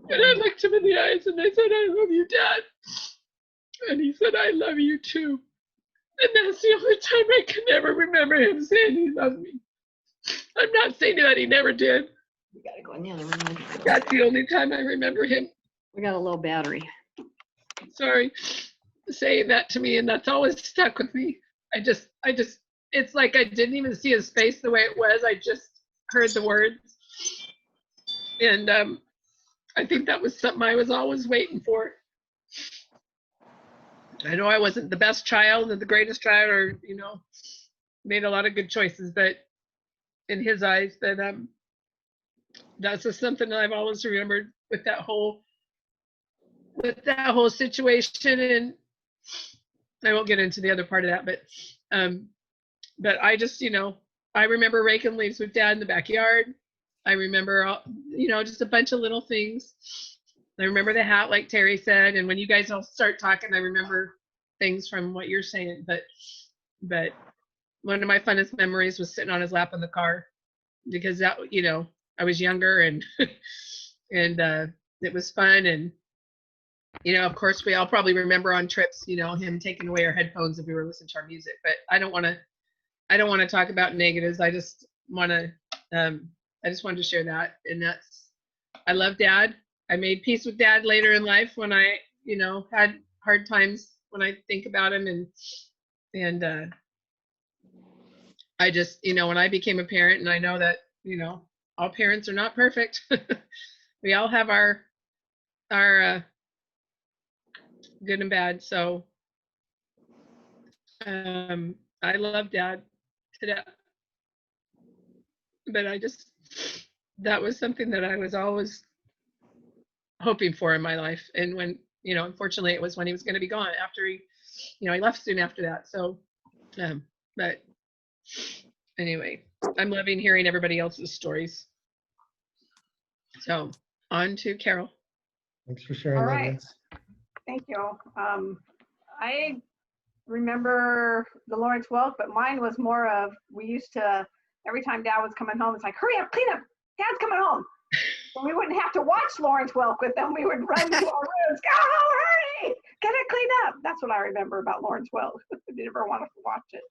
And I looked him in the eyes and I said, "I love you, Dad." And he said, "I love you too." And that's the only time I can ever remember him saying he loved me. I'm not saying that he never did. We gotta go in the other room. That's the only time I remember him. We got a low battery. Sorry, saying that to me, and that's always stuck with me. I just, it's like I didn't even see his face the way it was. I just heard the words. And I think that was something I was always waiting for. I know I wasn't the best child or the greatest child or, made a lot of good choices, but in his eyes, that's just something that I've always remembered with that whole situation. And I won't get into the other part of that, but I just, I remember raking leaves with Dad in the backyard. I remember, just a bunch of little things. I remember the hat, like Terry said, and when you guys all start talking, I remember things from what you're saying. But one of my funnest memories was sitting on his lap in the car, because that, I was younger and and it was fun. And of course, we all probably remember on trips, him taking away our headphones if we were listening to our music. But I don't want to talk about negatives. I just wanted to share that. And I love Dad. I made peace with Dad later in life when I, had hard times when I think about him. And I just, when I became a parent, and I know that, all parents are not perfect. We all have our good and bad. So I love Dad to death. But that was something that I was always hoping for in my life. And when, unfortunately it was when he was going to be gone after he left soon after that. So, but anyway, I'm loving hearing everybody else's stories. So on to Carol. Thanks for sharing All that, right. Nancy. Thank you. I remember the Lawrence Welk, but mine was more of, we used to, every time Dad was coming home, it's like, "Hurry up, clean up, Dad's coming home." So we wouldn't have to watch Lawrence Welk with them. We would run to our rooms, "Go, hurry, get it cleaned up." That's what I remember about Lawrence Welk. I never wanted to watch it.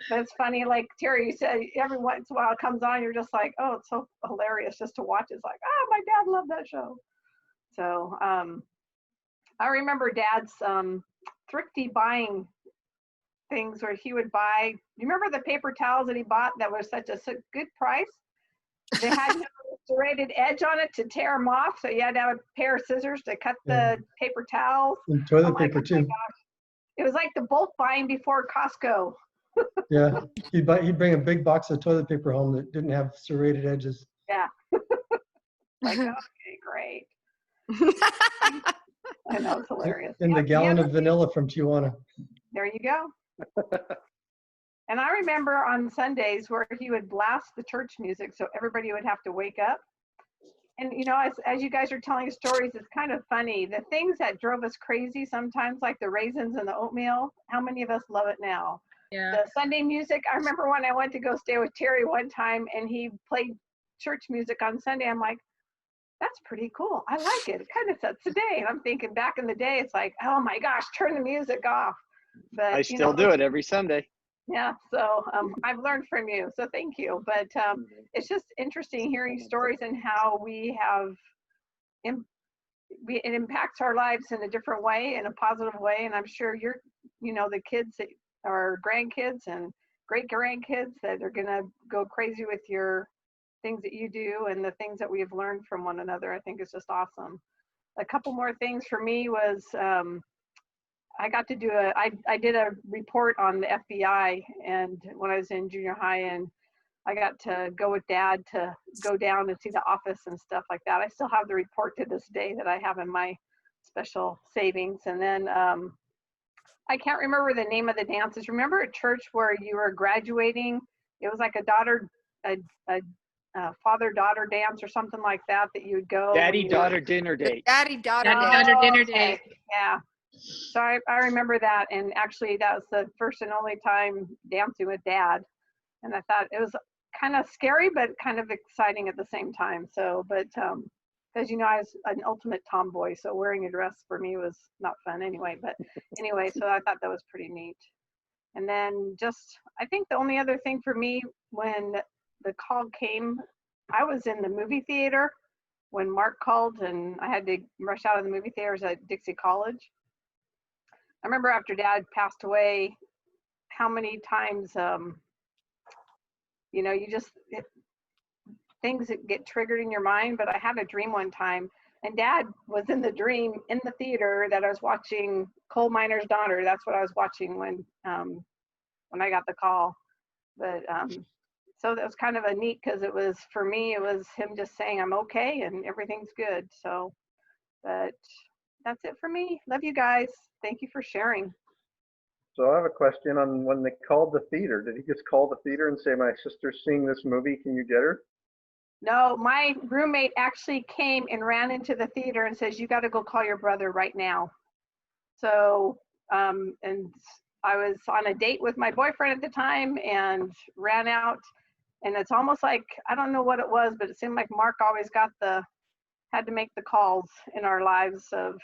But it's funny, like Terry, you said, every once in a while it comes on, you're just like, oh, it's so hilarious just to watch. It's like, oh, my dad loved that show. So I remember Dad's thrifty buying things where he would buy, you remember the paper towels that he bought that was such a good price? They had no serrated edge on it to tear them off. So you had to have a pair of scissors to cut the paper towels. And toilet I'm like, paper oh my too. gosh. It was like the bulk buying before Costco. Yeah, he'd bring a big box of toilet paper home that didn't have serrated edges. Yeah. Like, okay, great. I know, it's hilarious. And the Yep, gallon of vanilla from Tijuana. there you go. And I remember on Sundays where he would blast the church music so everybody would have to wake up. And you know, as you guys are telling stories, it's kind of funny. The things that drove us crazy sometimes, like the raisins and the oatmeal, how many of us love it now? Yeah. The Sunday music, I remember when I went to go stay with Terry one time and he played church music on Sunday. I'm like, that's pretty cool. I like it. It kind of sets the day. And I'm thinking back in the day, it's like, oh my gosh, turn the music off. But I still do it every Sunday. Yeah, so I've learned from you, so thank you. But it's just interesting hearing stories and how we have, it impacts our lives in a different way, in a positive way. And I'm sure the kids that are grandkids and great grandkids that are gonna go crazy with your things that you do and the things that we've learned from one another. I think it's just awesome. A couple more things for me was, I got to do I did a report on the FBI, and when I was in junior high, and I got to go with Dad to go down and see the office and stuff like that. I still have the report to this day that I have in my special savings. And then I can't remember the name of the dances. Remember at church where you were graduating? It was like a father-daughter dance or something like that you would go. Daddy-daughter dinner date. Daddy-daughter dinner date. Yeah. So I remember that, and actually that was the first and only time dancing with Dad, and I thought it was kind of scary but kind of exciting at the same time. So, but because I was an ultimate tomboy, so wearing a dress for me was not fun anyway. But anyway, so I thought that was pretty neat. And then I think the only other thing for me when the call came, I was in the movie theater when Mark called, and I had to rush out of the movie theaters at Dixie College. I remember after Dad passed away, how many times, things that get triggered in your mind. But I had a dream one time, and Dad was in the dream in the theater that I was watching Coal Miner's Daughter. That's what I was watching when I got the call. But so that was kind of a neat, because for me, it was him just saying, I'm okay and everything's good. So, but that's it for me. Love you guys. Thank you for sharing. So I have a question on when they called the theater. Did he just call the theater and say, my sister's seeing this movie, can you get her? No, my roommate actually came and ran into the theater and says, you got to go call your brother right now. So, and I was on a date with my boyfriend at the time and ran out. And it's almost like, I don't know what it was, but it seemed like Mark always had to make the calls in our lives of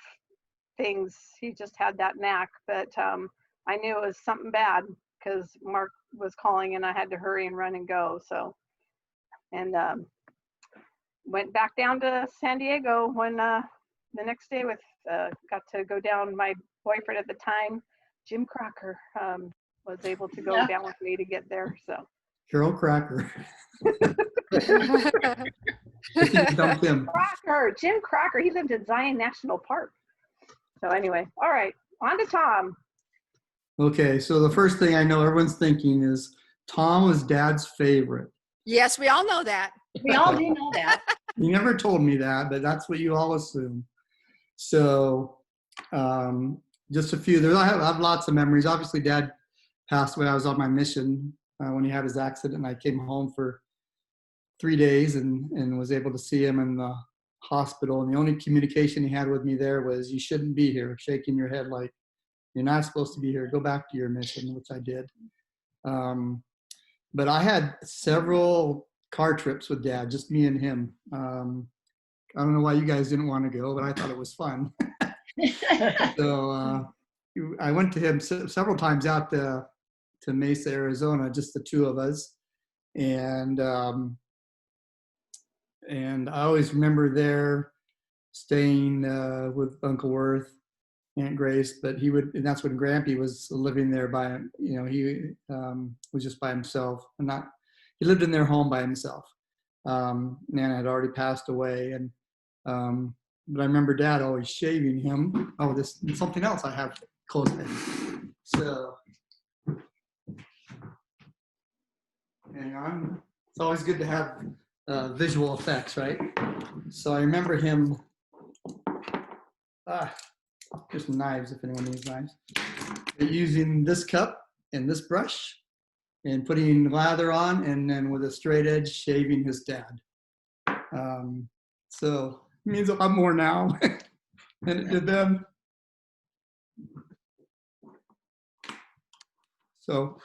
things. He just had that knack. But I knew it was something bad because Mark was calling and I had to hurry and run and go. So, and went back down to San Diego when the next day got to go down. My boyfriend at the time, Jim Crocker, was able to go down with me to get there. So Carol Cracker. Jim Crocker, he lived in Zion National Park. So anyway, all right, on to Tom. Okay, so the first thing I know everyone's thinking is Tom was Dad's favorite. Yes, we all know that. We all do know that. You never told me that, but that's what you all assume. So just a few. I have lots of memories. Obviously, Dad passed away. I was on my mission when he had his accident. I came home for 3 days and was able to see him in the hospital. And the only communication he had with me there was, you shouldn't be here, shaking your head like, you're not supposed to be here. Go back to your mission, which I did. But I had several car trips with Dad, just me and him. I don't know why you guys didn't want to go, but I thought it was fun. So I went to him several times out to Mesa, Arizona, just the two of us. And I always remember there staying with Uncle Worth, Aunt Grace, but and that's when Grampy was living there by him. He was just by himself, he lived in their home by himself. Nana had already passed away, and but I remember Dad always shaving him. Oh, this is something else I have close to. So, hang on. It's always good to have visual effects, right? So I remember him. Just knives, if anyone needs knives. Using this cup and this brush, and putting lather on, and then with a straight edge shaving his dad. So it means a lot more now than it did then. So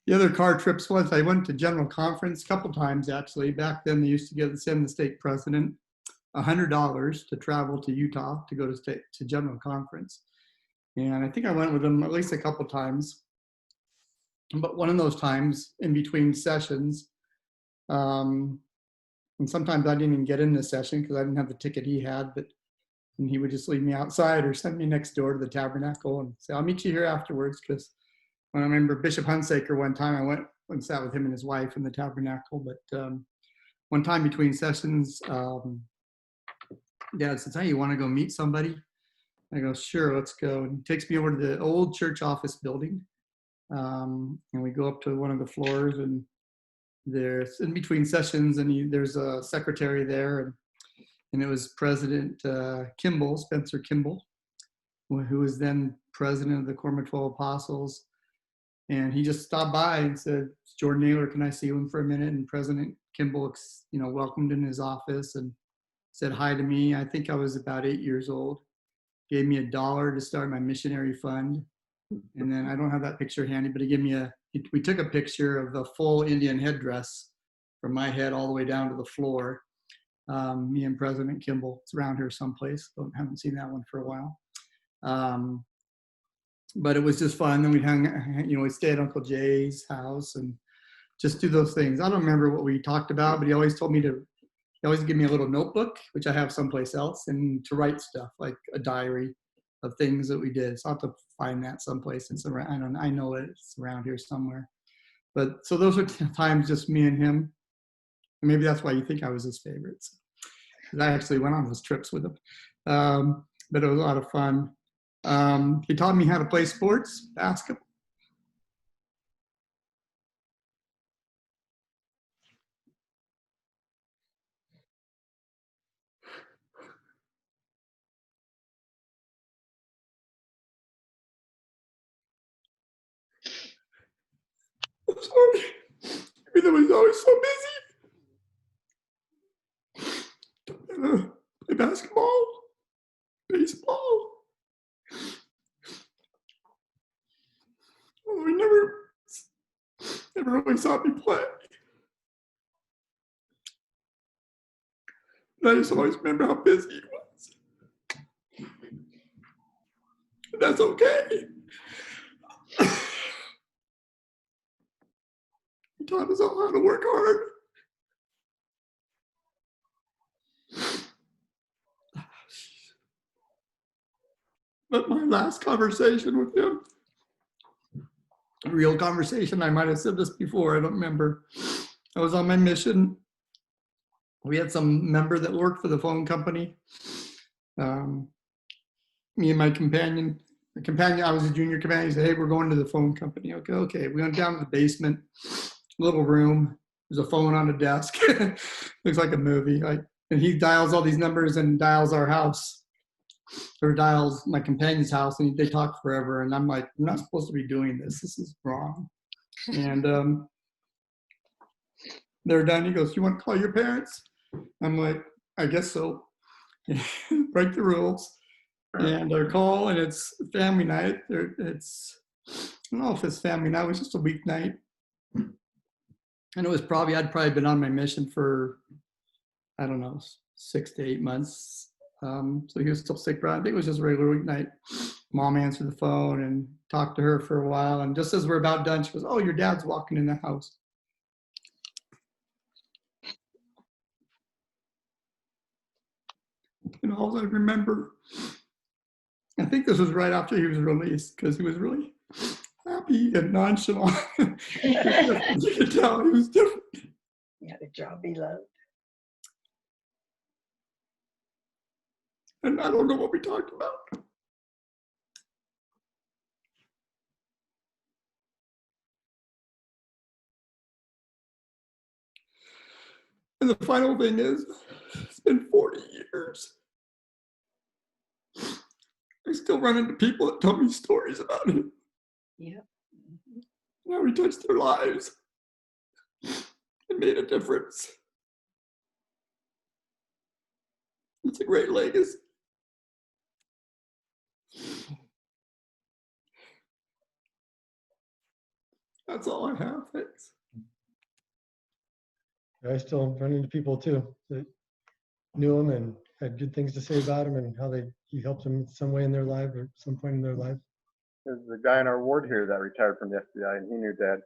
the other car trips was I went to General Conference a couple times actually. Back then they used to send the state president $100 to travel to Utah to go to General Conference. And I think I went with him at least a couple times. But one of those times in between sessions, and sometimes I didn't even get in the session because I didn't have the ticket he had, and he would just leave me outside or send me next door to the tabernacle and say, I'll meet you here afterwards. Because when I remember Bishop Hunsaker one time, I went and sat with him and his wife in the tabernacle. But one time between sessions, Dad says, hey, you want to go meet somebody? I go, sure, let's go. And he takes me over to the old church office building. And we go up to one of the floors, and there's in between sessions, and there's a secretary there, and it was President Kimball, Spencer Kimball, who was then president of the Quorum of 12 Apostles. And he just stopped by and said, Jordan Naylor, can I see him for a minute? And President Kimball, welcomed in his office and said hi to me. I think I was about 8 years old. Gave me $1 to start my missionary fund. And then I don't have that picture handy, but he gave me we took a picture of the full Indian headdress from my head all the way down to the floor. Me and President Kimball. It's around here someplace. Haven't seen that one for a while. But it was just fun. Then we'd stay at Uncle Jay's house and just do those things. I don't remember what we talked about, but he always told me he always give me a little notebook, which I have someplace else, and to write stuff, like a diary of things that we did. So I'll have to find that someplace. It's around, I know it's around here somewhere. But so those were times just me and him. And maybe that's why you think I was his favorite. Because I actually went on those trips with him. But it was a lot of fun. He taught me how to play sports, basketball. I'm sorry. Everything was always so busy. Play basketball, baseball. Oh, we never really saw me play. But I just always remember how busy he was. But that's okay. He taught us all how to work hard. But my last conversation with him, real conversation, I might have said this before, I don't remember. I was on my mission. We had some member that worked for the phone company. Me and my companion, I was a junior companion, he said, hey, we're going to the phone company. Okay. We went down to the basement, little room. There's a phone on a desk. Looks like a movie. And he dials all these numbers and dials our house. Or dials my companion's house, and they talk forever. And I'm like, I'm not supposed to be doing this. This is wrong. And they're done. He goes, you want to call your parents? I'm like, I guess so. Break the rules. And I call, and it's family night. I don't know if it's family night. It was just a weeknight. And it was I'd probably been on my mission for, I don't know, 6 to 8 months. So he was still sick, but I think it was just a regular weeknight. Mom answered the phone and talked to her for a while. And just as we're about done, she goes, oh, your dad's walking in the house. And all I remember, I think this was right after he was released, because he was really happy and nonchalant. You could tell he was different. He had a job he loved. And I don't know what we talked about. And the final thing is, it's been 40 years. I still run into people that tell me stories about him. Yeah. How he touched their lives and made a difference. It's a great legacy. That's all I have. Thanks. I still run into people too that knew him and had good things to say about him and how he helped them in some way in their life or some point in their life. There's a guy in our ward here that retired from the FBI, and he knew Dad.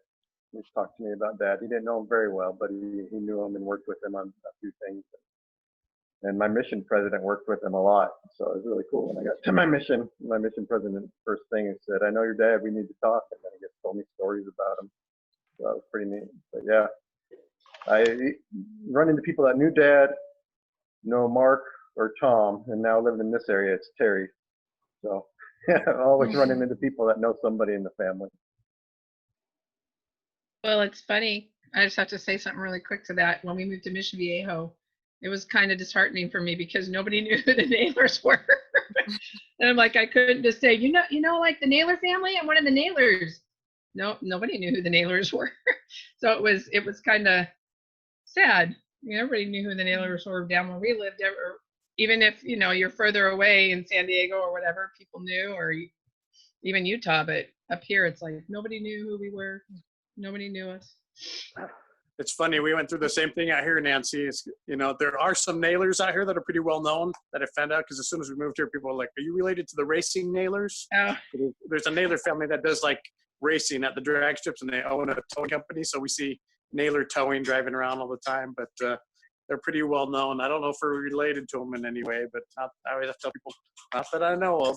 He's talked to me about Dad. He didn't know him very well, but he knew him and worked with him on a few things. And my mission president worked with him a lot, so it was really cool. When I got to my mission president, first thing he said, "I know your dad. We need to talk." And then he just told me stories about him. So that was pretty neat. But yeah, I run into people that knew Dad, know Mark or Tom, and now living in this area, it's Terry. So yeah, always running into people that know somebody in the family. Well, it's funny. I just have to say something really quick to that. When we moved to Mission Viejo, it was kind of disheartening for me because nobody knew who the Naylors were. And I'm like, I couldn't just say, you know, like the Naylor family, I'm one of the Naylors. No, nobody knew who the Naylors were. So it was kind of sad. Everybody knew who the Naylors were down where we lived. Even if, you're further away in San Diego or whatever, people knew, or even Utah, but up here, it's like nobody knew who we were. Nobody knew us. It's funny. We went through the same thing out here, Nancy. It's, there are some Naylors out here that are pretty well known that I found out because as soon as we moved here, people were like, "Are you related to the racing Naylors?" Oh. There's a Naylor family that does like racing at the drag strips, and they own a towing company. So we see Naylor towing driving around all the time, but they're pretty well known. I don't know if we're related to them in any way, but I always have to tell people, not that I know of.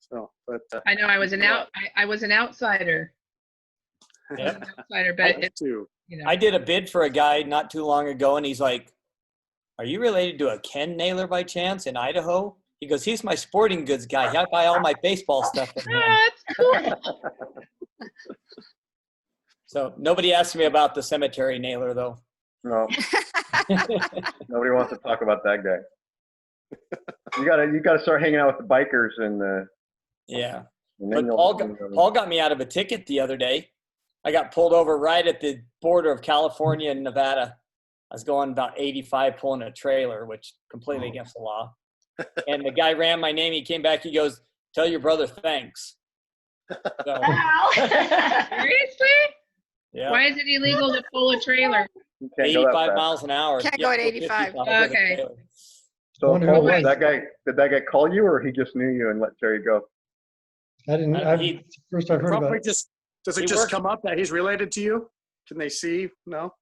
So, but I know I was an outsider. Yep. Outsider, but I did a bid for a guy not too long ago, and he's like, "Are you related to a Ken Naylor by chance in Idaho?" He goes, "He's my sporting goods guy. I buy all my baseball stuff from him." That's cool. So nobody asked me about the cemetery Naylor, though. No. Nobody wants to talk about that guy. You gotta start hanging out with the bikers and yeah. And then but Paul got me out of a ticket the other day. I got pulled over right at the border of California and Nevada. I was going about 85 pulling a trailer, which completely against the law. And the guy ran my name. He came back. He goes, "Tell your brother thanks." So, Seriously? yeah. Why is it illegal to pull a trailer? 85 miles an hour. Can't go at 85. Okay. So Paul, did that guy call you, or he just knew you and let Terry go? I didn't. First I've heard about it. Does it just come up that he's related to you? Can they see? No.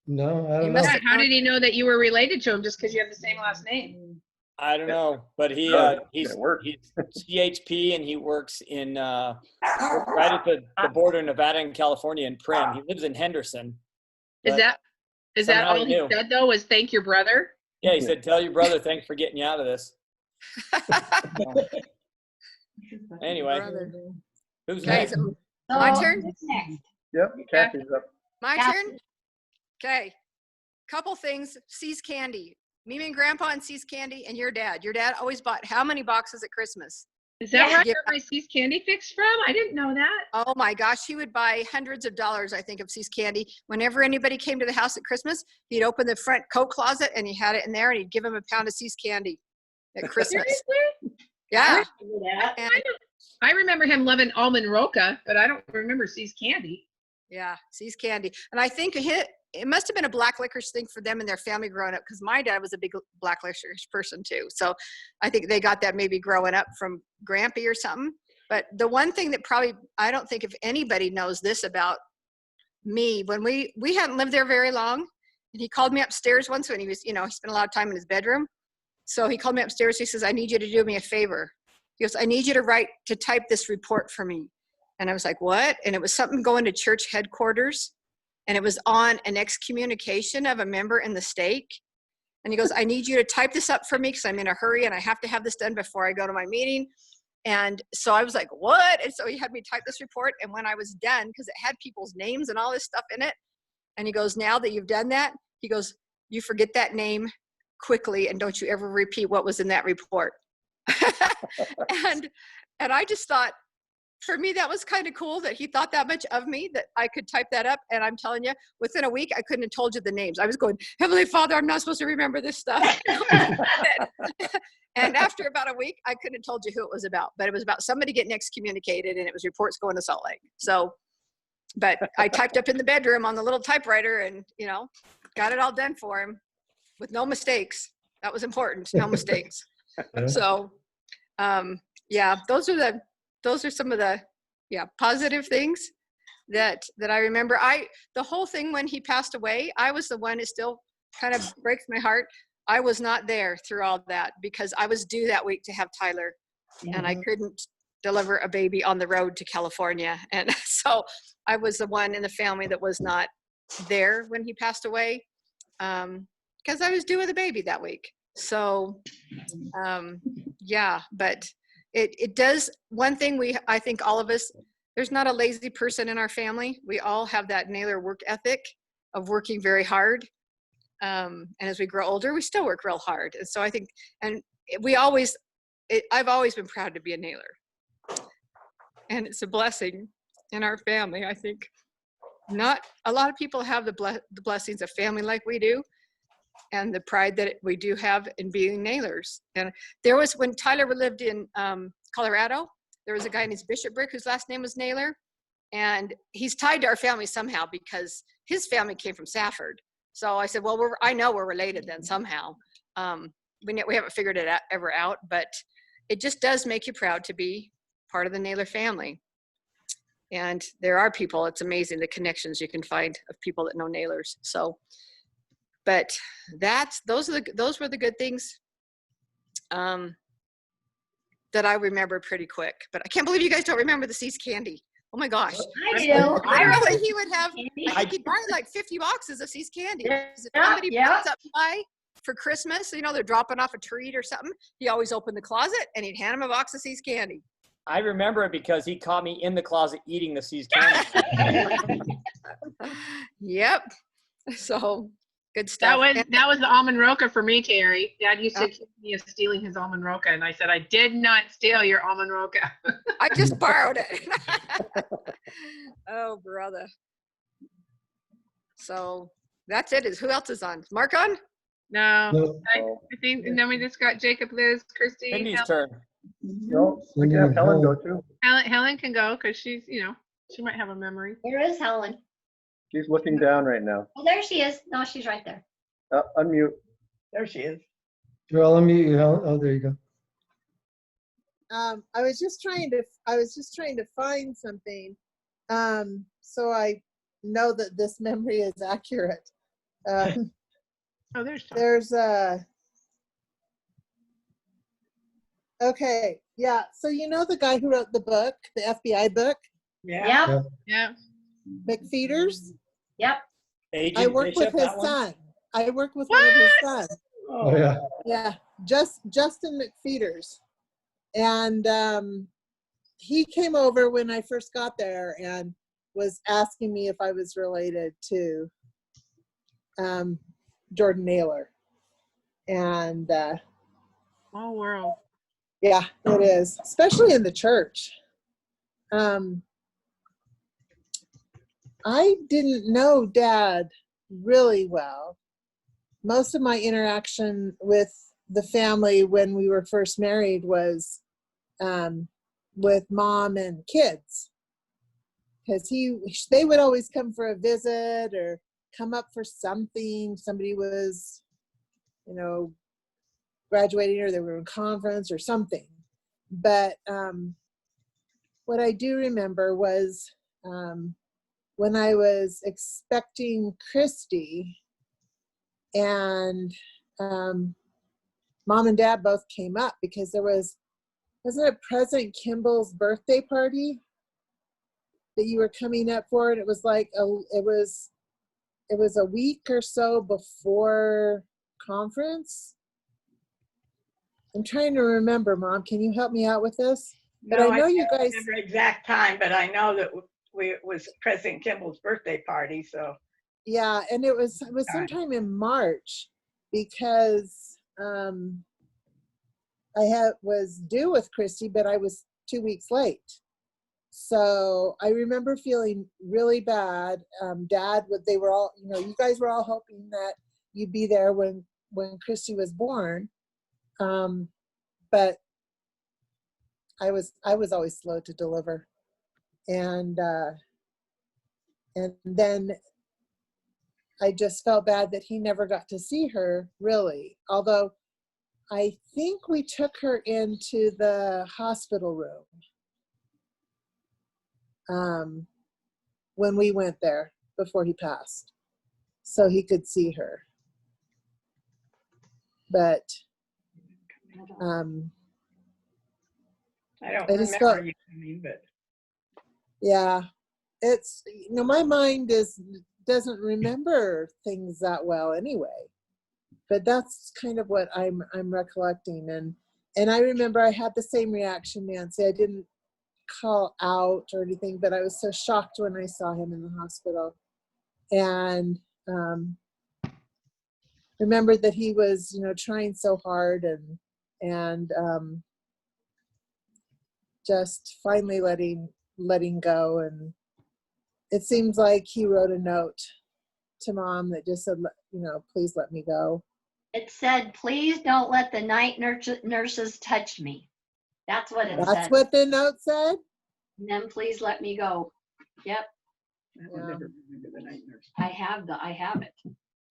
No, I don't know. How did he know that you were related to him just because you have the same last name? I don't know, but he's CHP and he works in right at the border of Nevada and California in Prim. He lives in Henderson. Is that all he said though? Was thank your brother? Yeah, he said, "Tell your brother thanks for getting you out of this." Anyway, who's next? My turn? Yep, Kathy's up. My turn? Okay. Couple things. See's Candy. Mimi and Grandpa and See's Candy and your dad. Your dad always bought how many boxes at Christmas? Is that where I got my See's Candy fix from? I didn't know that. Oh my gosh, he would buy hundreds of dollars, I think, of See's Candy. Whenever anybody came to the house at Christmas, he'd open the front coat closet and he had it in there and he'd give him a pound of See's Candy at Christmas. Seriously? Yeah. I remember him loving almond roca, but I don't remember See's Candy. Yeah, See's Candy. And I think it must have been a black licorice thing for them and their family growing up because my dad was a big black licorice person too. So I think they got that maybe growing up from Grampy or something. But the one thing that probably, I don't think if anybody knows this about me, when we hadn't lived there very long, and he called me upstairs once when he was, he spent a lot of time in his bedroom. So he called me upstairs. He says, "I need you to do me a favor." He goes, "I need you to type this report for me." And I was like, "What?" And it was something going to church headquarters. And it was on an excommunication of a member in the stake. And he goes, I need you to type this up for me because I'm in a hurry and I have to have this done before I go to my meeting. And so I was like, what? And so he had me type this report. And when I was done, because it had people's names and all this stuff in it, and he goes, now that you've done that, he goes, you forget that name quickly and don't you ever repeat what was in that report. and I just thought, for me, that was kind of cool that he thought that much of me that I could type that up. And I'm telling you, within a week, I couldn't have told you the names. I was going, Heavenly Father, I'm not supposed to remember this stuff. And after about a week, I couldn't have told you who it was about, but it was about somebody getting excommunicated and it was reports going to Salt Lake. So, but I typed up in the bedroom on the little typewriter and, you know, got it all done for him with no mistakes. That was important. No mistakes. So, yeah, those are some of the positive things that I remember. The whole thing when he passed away, I was the one. It still kind of breaks my heart. I was not there through all that because I was due that week to have Tyler, and I couldn't deliver a baby on the road to California, and so I was the one in the family that was not there when he passed away because I was due with a baby that week. So but it does one thing. I think all of us, there's not a lazy person in our family. We all have that Naylor work ethic of working very hard. And as we grow older, we still work real hard. And so I think, and I've always been proud to be a Naylor. And it's a blessing in our family. I think not a lot of people have the blessings of family like we do, and the pride that we do have in being Naylors. And there was, when Tyler lived in Colorado, there was a guy named Bishop Brick whose last name was Naylor. And he's tied to our family somehow because his family came from Safford. So I said, well, I know we're related then somehow. We haven't figured it ever out, but it just does make you proud to be part of the Naylor family. And there are people, it's amazing the connections you can find of people that know Naylors. So, but those were the good things that I remember pretty quick. But I can't believe you guys don't remember the See's candy. Oh my gosh. I do. Literally, he would have, I think he'd buy like 50 boxes of See's candy. If somebody puts up by for Christmas, you know, they're dropping off a treat or something, he always opened the closet and he'd hand him a box of See's candy. I remember it because he caught me in the closet eating the See's candy. Yep. So good stuff. That was the almond roca for me, Terry. Dad used to accuse me of stealing his almond roca, and I said, I did not steal your almond roca. I just borrowed it. Oh, brother. So that's it. Who else is on? Mark on? No. I think, and then we just got Jacob, Liz, Christy. Cindy's turn. No, we can have Helen go too. Helen can go because she's, she might have a memory. Where is Helen? She's looking down right now. Oh, there she is. No, she's right there. Unmute. There she is. Here, I'll unmute you. Oh, there you go. I was just trying to find something, so I know that this memory is accurate. There's okay, yeah. So you know the guy who wrote the book, the FBI book? Yeah. Yeah. McFeeters? Yep. Agent I work with Bishop, his son. I work with one of his sons. Oh, yeah. Yeah, Justin McFeeters. And he came over when I first got there and was asking me if I was related to Jordan Naylor. And Small world. yeah, it is, especially in the church. I didn't know Dad really well. Most of my interaction with the family when we were first married was with Mom and kids, because they would always come for a visit or come up for something. Somebody was, graduating, or they were in conference or something. But what I do remember was when I was expecting Christy, and Mom and Dad both came up because wasn't it President Kimball's birthday party that you were coming up for? And it was like it was a week or so before conference. I'm trying to remember, Mom. Can you help me out with this? But No, I know you can't guys. remember exact time, but I know that it was President Kimball's birthday party. So Yeah, and it was sometime in March because I was due with Christy, but I was 2 weeks late. So I remember feeling really bad. Dad, they were all, you guys were all hoping that you'd be there when Christy was born. But I was always slow to deliver. And then I just felt bad that he never got to see her, really. Although I think we took her into the hospital room when we went there before he passed, so he could see her. But I don't I just remember felt, you coming, but yeah, it's, my mind doesn't remember things that well anyway. But that's kind of what I'm recollecting, and I remember I had the same reaction, Nancy. I didn't call out or anything, but I was so shocked when I saw him in the hospital, and remembered that he was, trying so hard, and just finally letting go. And it seems like he wrote a note to Mom that just said, please let me go. It said, please don't let the night nurses touch me. That's what it said. That's what the note said? And then please let me go. Yep. I will never remember the night nurse. I have it.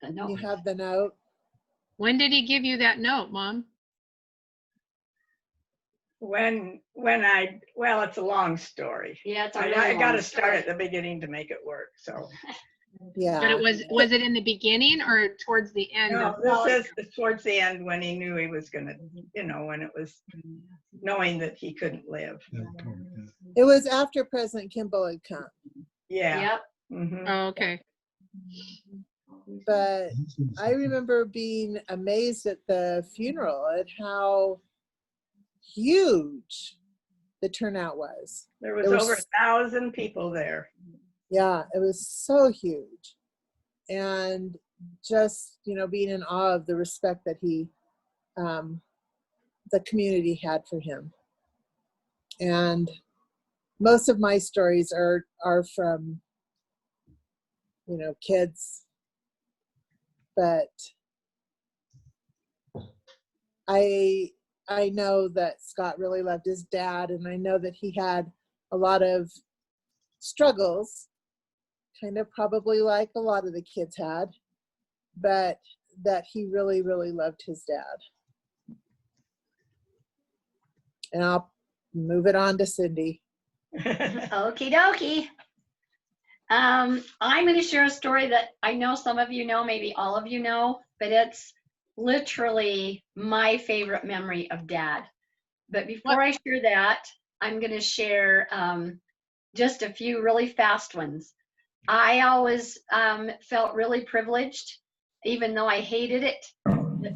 The note. You have the note? When did he give you that note, Mom? Well, it's a long story. Yeah, it's a I really got to long start story. at the beginning to make it work. So yeah. But was it in the beginning or towards the end? no, this is towards the end when he knew he was gonna, when it was knowing that he couldn't live. It was after President Kimball had come. Yeah. Yep. Mm-hmm. Oh, okay. But I remember being amazed at the funeral at how huge the turnout was. There was over 1,000 people there. Yeah, it was so huge. And just, being in awe of the respect that the community had for him. And most of my stories are from, kids. But I know that Scott really loved his dad, and I know that he had a lot of struggles, kind of probably like a lot of the kids had, but that he really, really loved his dad. And I'll move it on to Cindy. Okie dokie. I'm going to share a story that I know some of you know, maybe all of you know, but it's literally my favorite memory of Dad. But before I share that, I'm going to share just a few really fast ones. I always felt really privileged, even though I hated it.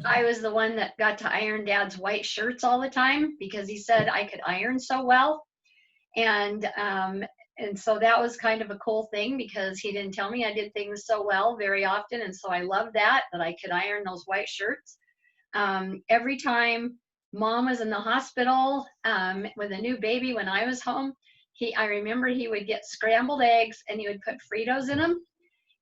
I was the one that got to iron Dad's white shirts all the time because he said I could iron so well. And so that was kind of a cool thing because he didn't tell me I did things so well very often. And so I loved that I could iron those white shirts. Every time Mom was in the hospital with a new baby when I was home, I remember he would get scrambled eggs and he would put Fritos in them.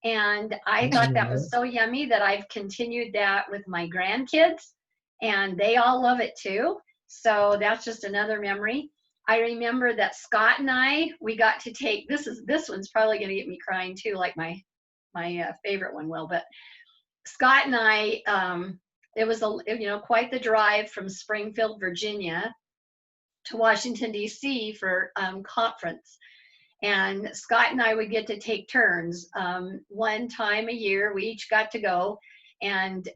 And I thought that was so yummy that I've continued that with my grandkids and they all love it too. So that's just another memory. I remember that Scott and I, we got to take, this one's probably going to get me crying too, like my favorite one will, but Scott and I, it was quite the drive from Springfield, Virginia to Washington, D.C. for conference. And Scott and I would get to take turns. One time a year, we each got to go. And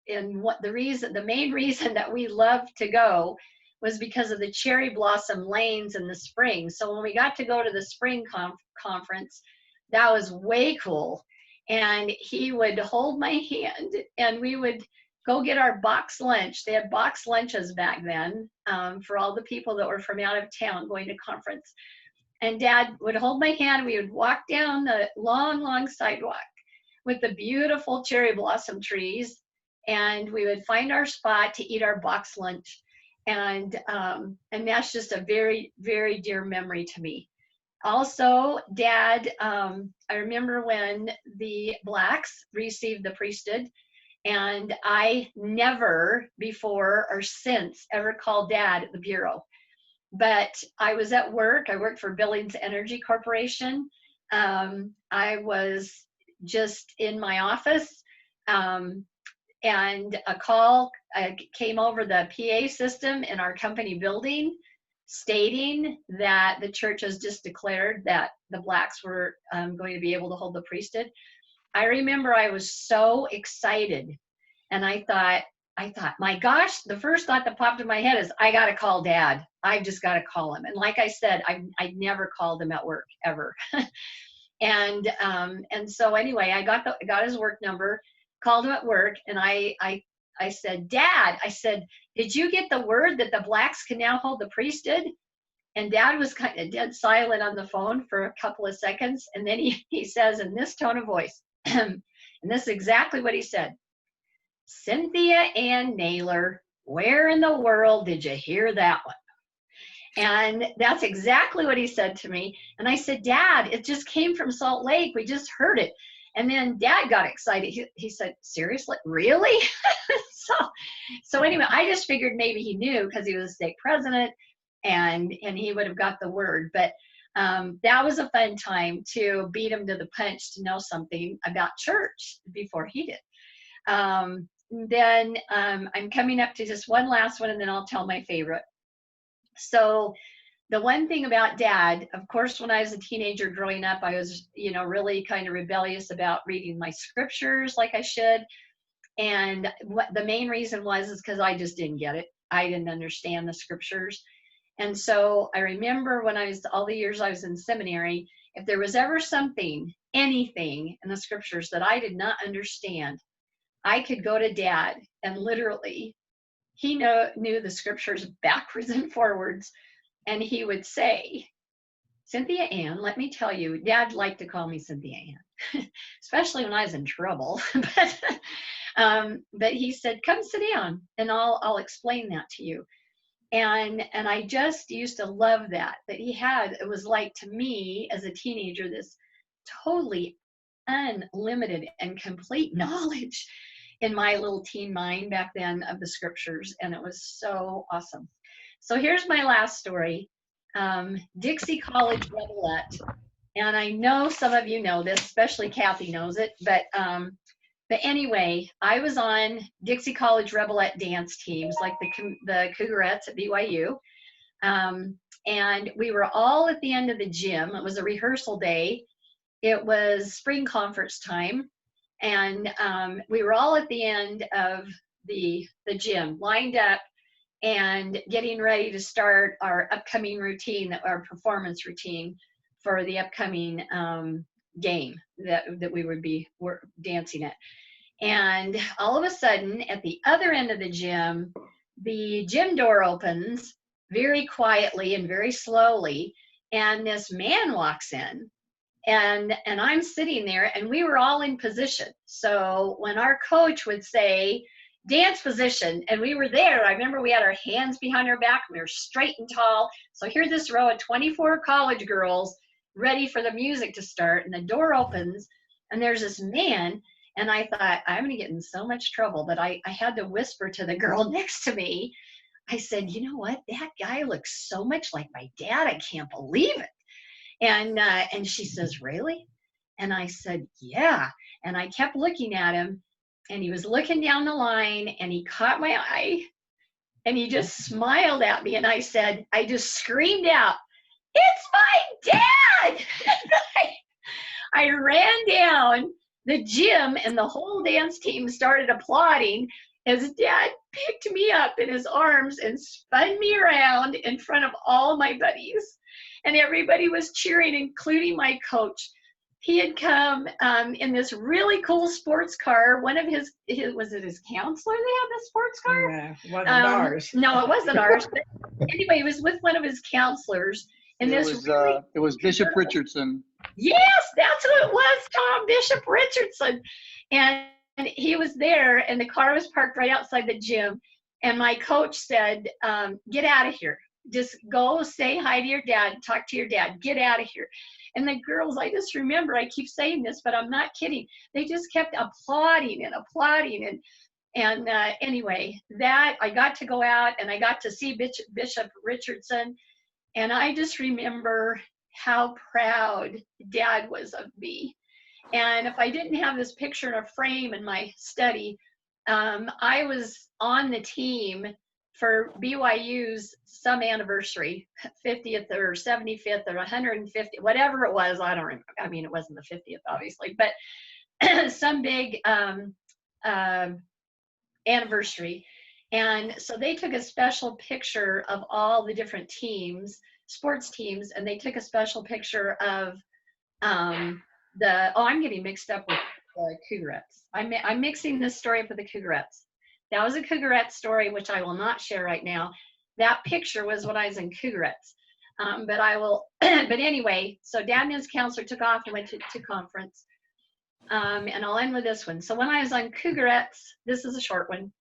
the main reason that we loved to go was because of the cherry blossom lanes in the spring. So when we got to go to the spring conference, that was way cool. And he would hold my hand and we would go get our box lunch. They had box lunches back then for all the people that were from out of town going to conference. And Dad would hold my hand. We would walk down the long, long sidewalk with the beautiful cherry blossom trees. And we would find our spot to eat our box lunch. And that's just a very, very dear memory to me. Also, Dad, I remember when the Blacks received the priesthood, and I never before or since ever called Dad at the Bureau. But I was at work. I worked for Billings Energy Corporation. I was just in my office, and a call came over the PA system in our company building stating that the church has just declared that the Blacks were going to be able to hold the priesthood. I remember I was so excited, and I thought, my gosh, the first thought that popped in my head is, I got to call Dad. I've just got to call him. And like I said, I never called him at work ever. And so anyway, I got his work number, called him at work, and I said, Dad, I said, did you get the word that the Blacks can now hold the priesthood? And Dad was kind of dead silent on the phone for a couple of seconds. And then he says in this tone of voice, and this is exactly what he said, Cynthia Ann Naylor, where in the world did you hear that one? And that's exactly what he said to me. And I said, Dad, it just came from Salt Lake. We just heard it. And then Dad got excited. He said, seriously, really? So anyway, I just figured maybe he knew because he was a stake president and he would have got the word. But that was a fun time to beat him to the punch to know something about church before he did. Then I'm coming up to just one last one, and then I'll tell my favorite. So the one thing about Dad, of course, when I was a teenager growing up, I was, really kind of rebellious about reading my scriptures like I should. And what the main reason is because I just didn't get it. I didn't understand the scriptures. And so I remember when all the years I was in seminary, if there was ever anything in the scriptures that I did not understand, I could go to Dad, and literally he knew the scriptures backwards and forwards. And he would say, Cynthia Ann, let me tell you, Dad liked to call me Cynthia Ann, especially when I was in trouble. But he said, come sit down and I'll explain that to you. And I just used to love that he had, it was like to me as a teenager, this totally unlimited and complete knowledge in my little teen mind back then of the scriptures. And it was so awesome. So here's my last story. Dixie College Rebelette. And I know some of you know this, especially Kathy knows it, but anyway, I was on Dixie College Rebelette dance teams, like the Cougarettes at BYU. And we were all at the end of the gym. It was a rehearsal day. It was spring conference time. And we were all at the end of the gym, lined up and getting ready to start our upcoming routine, our performance routine for the upcoming game that we would be dancing at. And all of a sudden, at the other end of the gym door opens very quietly and very slowly, and this man walks in. And I'm sitting there, and we were all in position. So when our coach would say, dance position, and we were there, I remember we had our hands behind our back, and we were straight and tall. So here's this row of 24 college girls ready for the music to start, and the door opens, and there's this man, and I thought, I'm gonna get in so much trouble, but I had to whisper to the girl next to me. I said, you know what, that guy looks so much like my dad, I can't believe it. And she says, really? And I said, yeah. And I kept looking at him, and he was looking down the line, and he caught my eye, and he just smiled at me. And I just screamed out, it's my dad! I ran down the gym, and the whole dance team started applauding as Dad picked me up in his arms and spun me around in front of all my buddies. And everybody was cheering, including my coach. he had come in this really cool sports car. One of his was it his counselor they had the sports car? Yeah, wasn't ours. No, it wasn't ours. But anyway, he was with one of his counselors. And It was Bishop Richardson. Yes, that's who it was, Tom, Bishop Richardson. And he was there, and the car was parked right outside the gym. And my coach said, get out of here. Just go say hi to your dad, talk to your dad, get out of here. And the girls, I just remember, I keep saying this, but I'm not kidding. They just kept applauding and applauding. And anyway, that I got to go out and I got to see Bishop Richardson. And I just remember how proud Dad was of me. And if I didn't have this picture in a frame in my study, I was on the team for BYU's some anniversary, 50th or 75th or 150, whatever it was. I don't remember. I mean, it wasn't the 50th, obviously, but some big anniversary. And so they took a special picture of all the different teams, sports teams, and they took a special picture of I'm getting mixed up with the Cougarettes. I'm mixing this story up with the Cougarettes. That was a Cougarette story, which I will not share right now. That picture was when I was in Cougarettes. But I will, but anyway, so Dad and his counselor took off and went to conference. And I'll end with this one. So when I was on Cougarettes, this is a short one.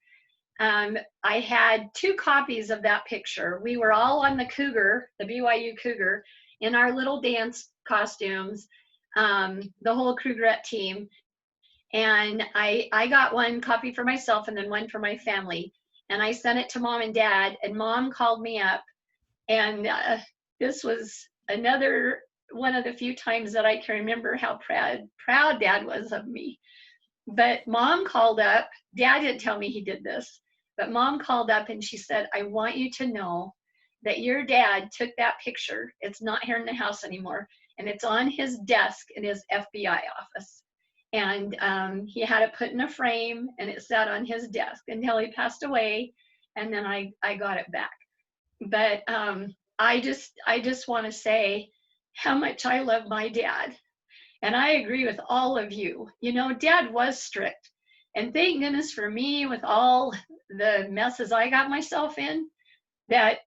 I had 2 copies of that picture. We were all on the Cougar, the BYU Cougar, in our little dance costumes, the whole Cougarette team. And I got one copy for myself and then one for my family. And I sent it to Mom and Dad, and Mom called me up. And this was another one of the few times that I can remember how proud Dad was of me. But Mom called up. Dad didn't tell me he did this. But Mom called up and she said, I want you to know that your dad took that picture. It's not here in the house anymore. And it's on his desk in his FBI office. And he had it put in a frame and it sat on his desk until he passed away. And then I got it back. But I just want to say how much I love my dad. And I agree with all of you. You know, Dad was strict. And thank goodness for me, with all the messes I got myself in, that,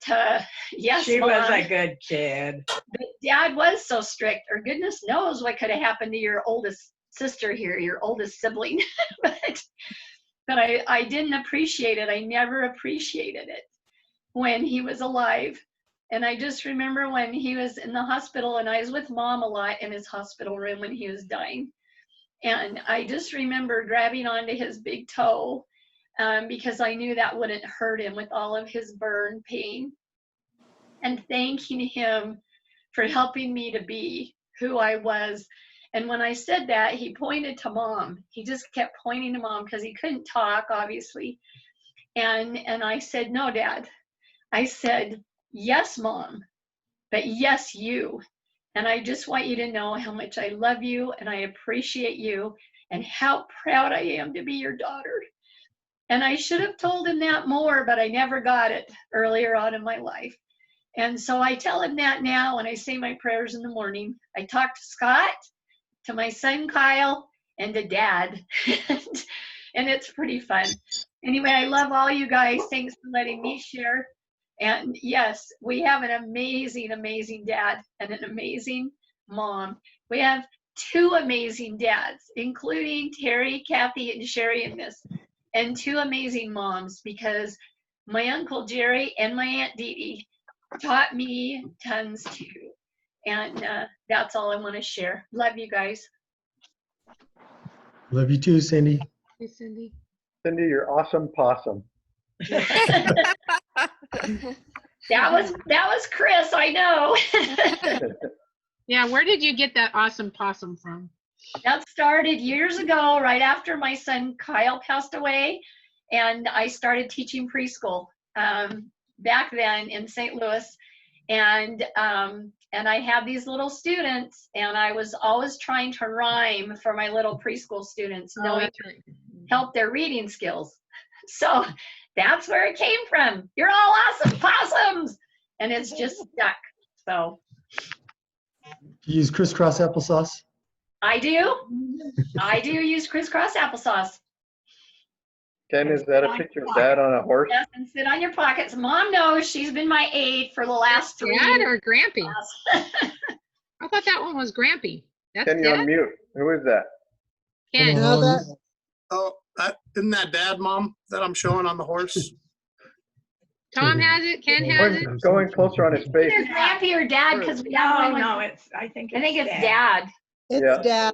yes, she Mom, was a good kid. But Dad was so strict, or goodness knows what could have happened to your oldest sister here, your oldest sibling. but I didn't appreciate it. I never appreciated it when he was alive. And I just remember when he was in the hospital, and I was with Mom a lot in his hospital room when he was dying. And I just remember grabbing onto his big toe because I knew that wouldn't hurt him with all of his burn pain. And thanking him for helping me to be who I was. And when I said that, he pointed to Mom. He just kept pointing to Mom because he couldn't talk, obviously. And I said, no, Dad. I said, yes, Mom, but yes, you. And I just want you to know how much I love you and I appreciate you and how proud I am to be your daughter. And I should have told him that more, but I never got it earlier on in my life. And so I tell him that now when I say my prayers in the morning. I talk to Scott, to my son Kyle, and to Dad. And it's pretty fun. Anyway, I love all you guys. Thanks for letting me share. And yes, we have an amazing, amazing dad and an amazing mom. We have 2 amazing dads, including Terry, Kathy, and Sherry in this, and 2 amazing moms, because my Uncle Jerry and my Aunt Dee Dee taught me tons too. And that's all I want to share. Love you guys. Love you too, Cindy. Hey, Cindy. Cindy, you're awesome possum. That was Chris, I know. Yeah, where did you get that awesome possum from? That started years ago, right after my son Kyle passed away, and I started teaching preschool back then in St. Louis, and I had these little students, and I was always trying to rhyme for my little preschool students, knowing to help their reading skills. So that's where it came from. You're all awesome possums, and it's just stuck. So You use crisscross applesauce? I do. I do use crisscross applesauce. Ken, is that a picture of Dad on a horse? Yes, and sit on your pockets. Mom knows she's been my aide for the last 3 Dad years. or Grampy? I thought that one was Grampy. That's Ken, you're Dad? on mute. Who is that? Ken. No, that, Oh, isn't that Dad, Mom, that I'm showing on the horse? Tom has it. Ken has it. Going closer on his face. Either Grampy or Dad, because we have one. No, I think it's Dad. it's Yeah. Dad.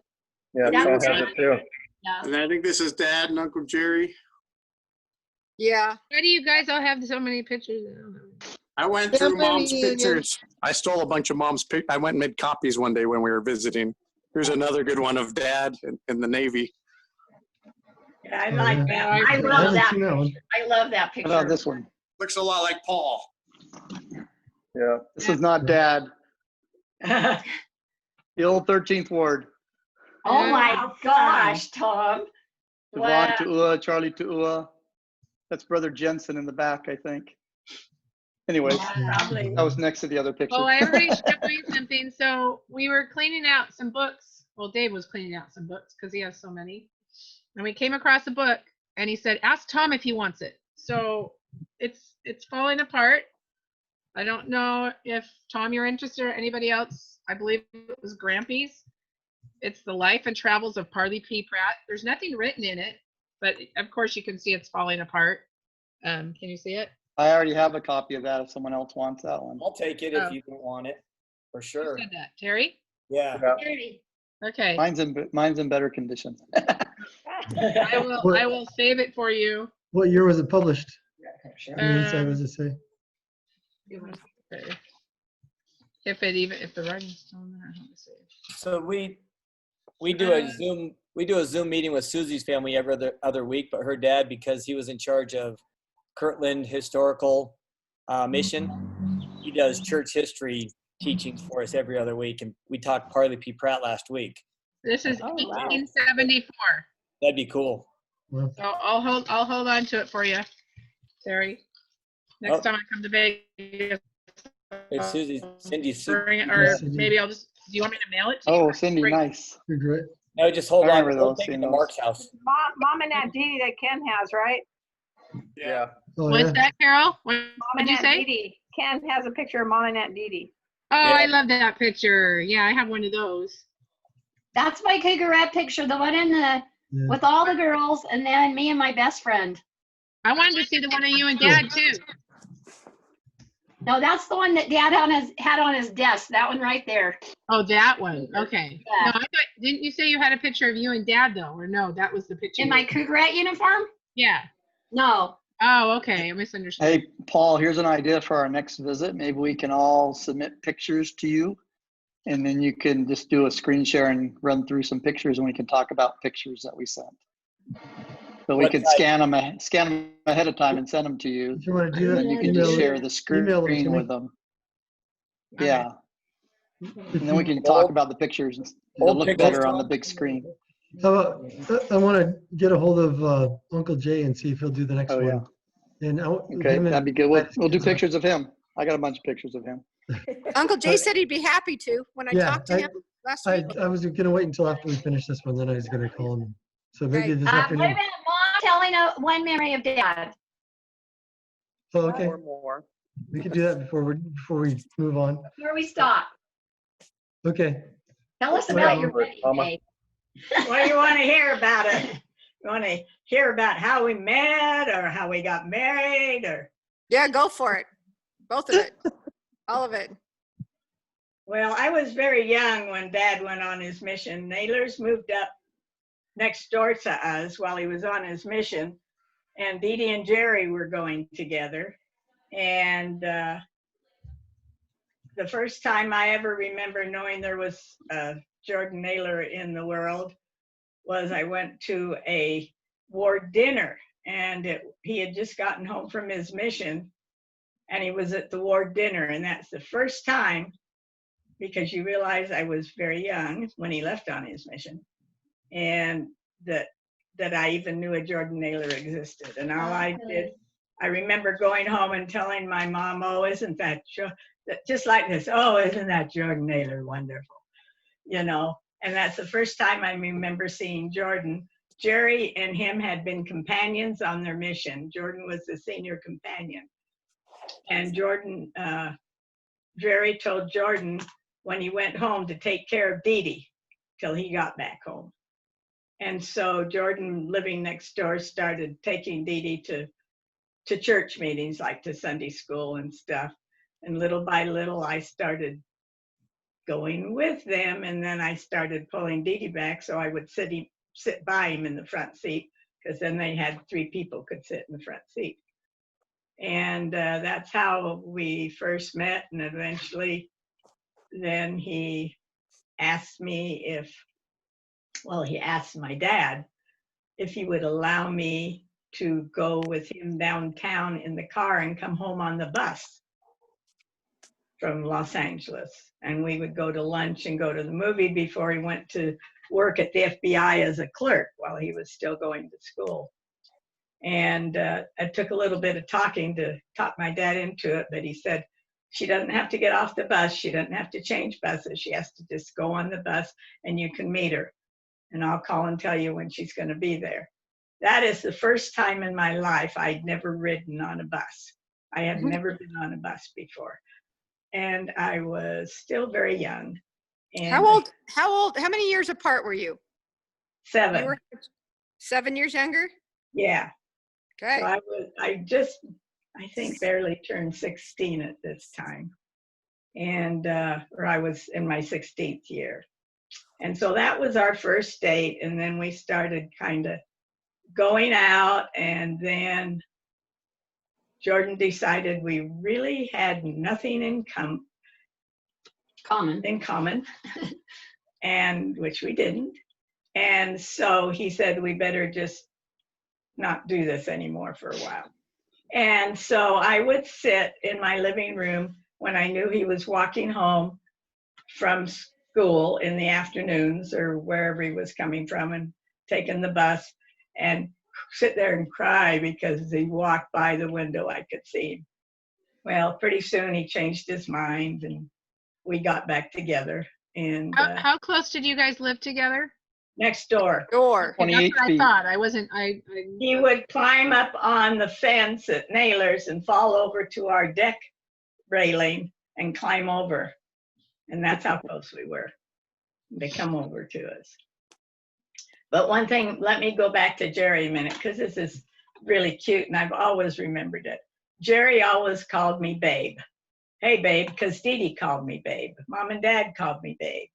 Yeah, That Ken was has it too. Yeah. And I think this is Dad and Uncle Jerry. Yeah. Why do you guys all have so many pictures? I went through Family Mom's reunion. pictures. I stole a bunch of Mom's pictures. I went and made copies one day when we were visiting. Here's another good one of Dad in the Navy. Yeah, I like that. I I love haven't that seen that one. picture. I love that How picture. about this one? Looks a lot like Paul. Yeah. This is not Dad. The old 13th Ward. Oh my gosh, Tom. Devon Wow. Tuua, Charlie Tuua. That's Brother Jensen in the back, I think. Anyways, Probably. that was next to the other picture. Oh, everybody's showing something. So we were cleaning out some books. Well, Dave was cleaning out some books because he has so many. And we came across a book and he said, ask Tom if he wants it. So it's falling apart. I don't know if Tom, you're interested or anybody else. I believe it was Grampy's. It's The Life and Travels of Parley P. Pratt. There's nothing written in it, but of course you can see it's falling apart. Can you see it? I already have a copy of that if someone else wants that one. I'll take it Oh. if you don't want it, for Who sure. said that? Terry? Yeah. Okay. Mine's in better condition. I will save it for you. What year was it published? On the inside, what does it say? Okay. If the writing's still in there, let me see. So we do a Zoom meeting with Susie's family every other week, but her dad, because he was in charge of Kirtland Historical Mission, he does church history teachings for us every other week, and we talked Parley P. Pratt last week. This is 1874. That'd be cool. So I'll hold on to it for you, Terry. Next time I come to Vegas. It's Susie, Cindy's. Bring it, or maybe I'll just. Do you want me to mail it to you? Oh, Cindy, nice. Great. No, just hold I on. remember We'll those, take it seeing to those. Mark's house. Mom and Aunt Dee that Ken has, right? Yeah. Oh, What's yeah. that, Carol? What Mom did and you Aunt say? Dee. Ken has a picture of Mom and Aunt Dee. Oh, Yeah. I love that picture. Yeah, I have one of those. That's my cigarette picture, the one in the with all the girls, and then me and my best friend. I wanted to see the one of you and Dad too. No, that's the one that Dad had on his desk. That one right there. Oh, that one. Okay. Yeah. No, I thought, didn't you say you had a picture of you and Dad though? Or no, that was the picture. In my Cougarette uniform? Yeah. No. Oh, okay. I misunderstood. Hey, Paul, here's an idea for our next visit. Maybe we can all submit pictures to you, and then you can just do a screen share and run through some pictures, and we can talk about pictures that we sent. So we What could type? scan them ahead of time and send them to you. If you want to do that, And you can just email share it- the email them to screen me. with them. Okay. Yeah. If And then we you- can talk about the pictures. They'll Old look pictures, better on the Tom? big screen. How about, I want to get a hold of Uncle Jay and see if he'll do the next Oh, yeah. one. And Okay, him and- that'd be good. We'll do pictures of him. I got a bunch of pictures of him. Uncle Jay said he'd be happy to when I Yeah, talked to him last week. I was gonna wait until after we finish this one, then I was gonna call him. So maybe Right. this What afternoon. about Mom telling one memory of Dad? Oh, okay. Or more. We can do that before we move on. Before we stop, Okay. tell us about your Well, wedding Mama. day. What do you want to hear about it? You want to hear about how we met or how we got married or? Yeah, go for it. Both of it. All of it. Well, I was very young when Dad went on his mission. Naylor's moved up next door to us while he was on his mission, and Dee Dee and Jerry were going together. And the first time I ever remember knowing there was Jordan Naylor in the world was I went to a ward dinner, and he had just gotten home from his mission, and he was at the ward dinner, and that's the first time, because you realize I was very young when he left on his mission, and that I even knew a Jordan Naylor existed. And all I did, I remember going home and telling my mom, "Oh, isn't that just like this? Oh, isn't that Jordan Naylor wonderful?" You know. And that's the first time I remember seeing Jordan. Jerry and him had been companions on their mission. Jordan was the senior companion. And Jordan, Jerry told Jordan when he went home to take care of Dee Dee till he got back home. And so Jordan, living next door, started taking Dee Dee to church meetings, like to Sunday school and stuff. And little by little, I started going with them. And then I started pulling Dee Dee back so I would sit by him in the front seat, because then they had 3 people could sit in the front seat. And that's how we first met. And eventually, then he asked me he asked my dad if he would allow me to go with him downtown in the car and come home on the bus from Los Angeles. And we would go to lunch and go to the movie before he went to work at the FBI as a clerk while he was still going to school. And it took a little bit of talking to talk my dad into it, but he said, she doesn't have to get off the bus. She doesn't have to change buses. She has to just go on the bus and you can meet her. And I'll call and tell you when she's going to be there. That is the first time in my life I'd never ridden on a bus. I had never been on a bus before. And I was still very young. And how many years apart were you? 7. You were 7 years younger? Yeah. Okay. So I think barely turned 16 at this time. And, or I was in my 16th year. And so that was our first date. And then we started kind of going out, and then Jordan decided we really had nothing in common, and which we didn't. And so he said, we better just not do this anymore for a while. And so I would sit in my living room when I knew he was walking home from school in the afternoons or wherever he was coming from and taking the bus, and sit there and cry because as he walked by the window, I could see him. Well, pretty soon he changed his mind and we got back together. And how close did you guys live together? Next door. Okay, that's what I thought. He would climb up on the fence at Naylor's and fall over to our deck railing and climb over. And that's how close we were. They come over to us. But one thing, let me go back to Jerry a minute, because this is really cute and I've always remembered it. Jerry always called me Babe. Hey, Babe, because Dee Dee called me Babe. Mom and Dad called me Babe.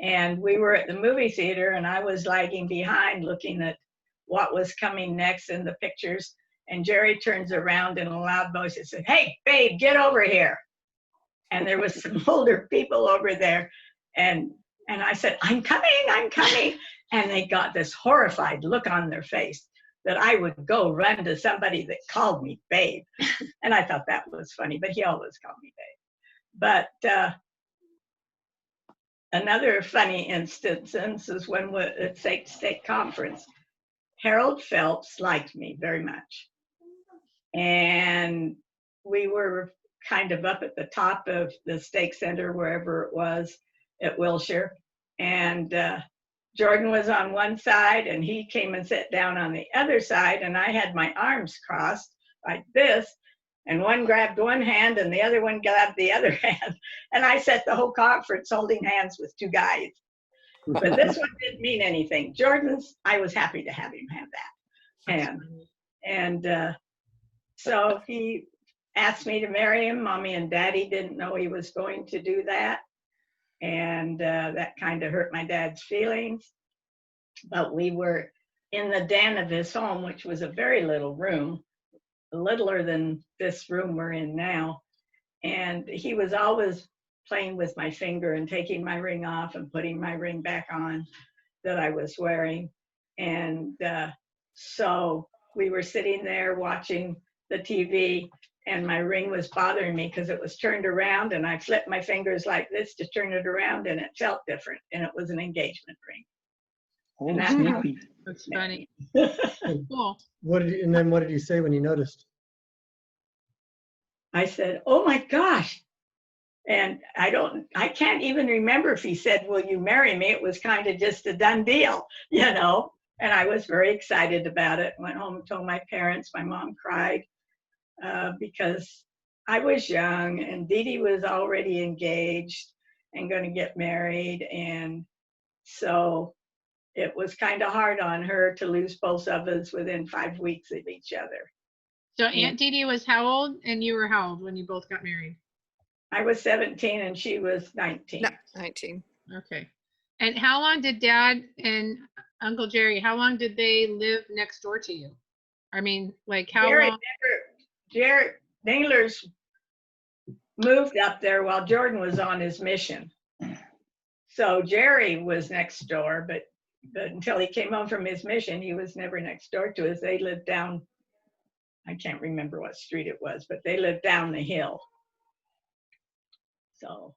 And we were at the movie theater and I was lagging behind looking at what was coming next in the pictures. And Jerry turns around in a loud voice and said, hey, Babe, get over here. And there was some older people over there. And I said, I'm coming. And they got this horrified look on their face that I would go run to somebody that called me Babe. And I thought that was funny, but he always called me Babe. But another funny instance is when we're at state conference. Harold Phelps liked me very much. And we were kind of up at the top of the stake center, wherever it was at Wilshire. And Jordan was on one side and he came and sat down on the other side, and I had my arms crossed like this, and one grabbed one hand and the other one grabbed the other hand. And I sat the whole conference holding hands with 2 guys. But this one didn't mean anything. Jordan's, I was happy to have him have that hand. And so he asked me to marry him. Mommy and Daddy didn't know he was going to do that. And that kind of hurt my dad's feelings. But we were in the den of his home, which was a very little room, littler than this room we're in now. And he was always playing with my finger and taking my ring off and putting my ring back on that I was wearing. And so we were sitting there watching the TV, and my ring was bothering me because it was turned around, and I flipped my fingers like this to turn it around, and it felt different, and it was an engagement ring. Oh, And sneaky. That's funny. Cool. What did you say when you noticed? I said, oh my gosh, And I can't even remember if he said, will you marry me? It was kind of just a done deal, you know? And I was very excited about it. Went home and told my parents. My mom cried because I was young and Dee Dee was already engaged and going to get married. And so it was kind of hard on her to lose both of us within 5 weeks of each other. So Aunt Dee Dee was how old and you were how old when you both got married? I was 17 and she was 19. No, 19. Okay. And how long did Dad and Uncle Jerry, how long did they live next door to you? I mean, like how long? Naylor's moved up there while Jordan was on his mission. So Jerry was next door, but until he came home from his mission, he was never next door to us. They lived down, I can't remember what street it was, but they lived down the hill. So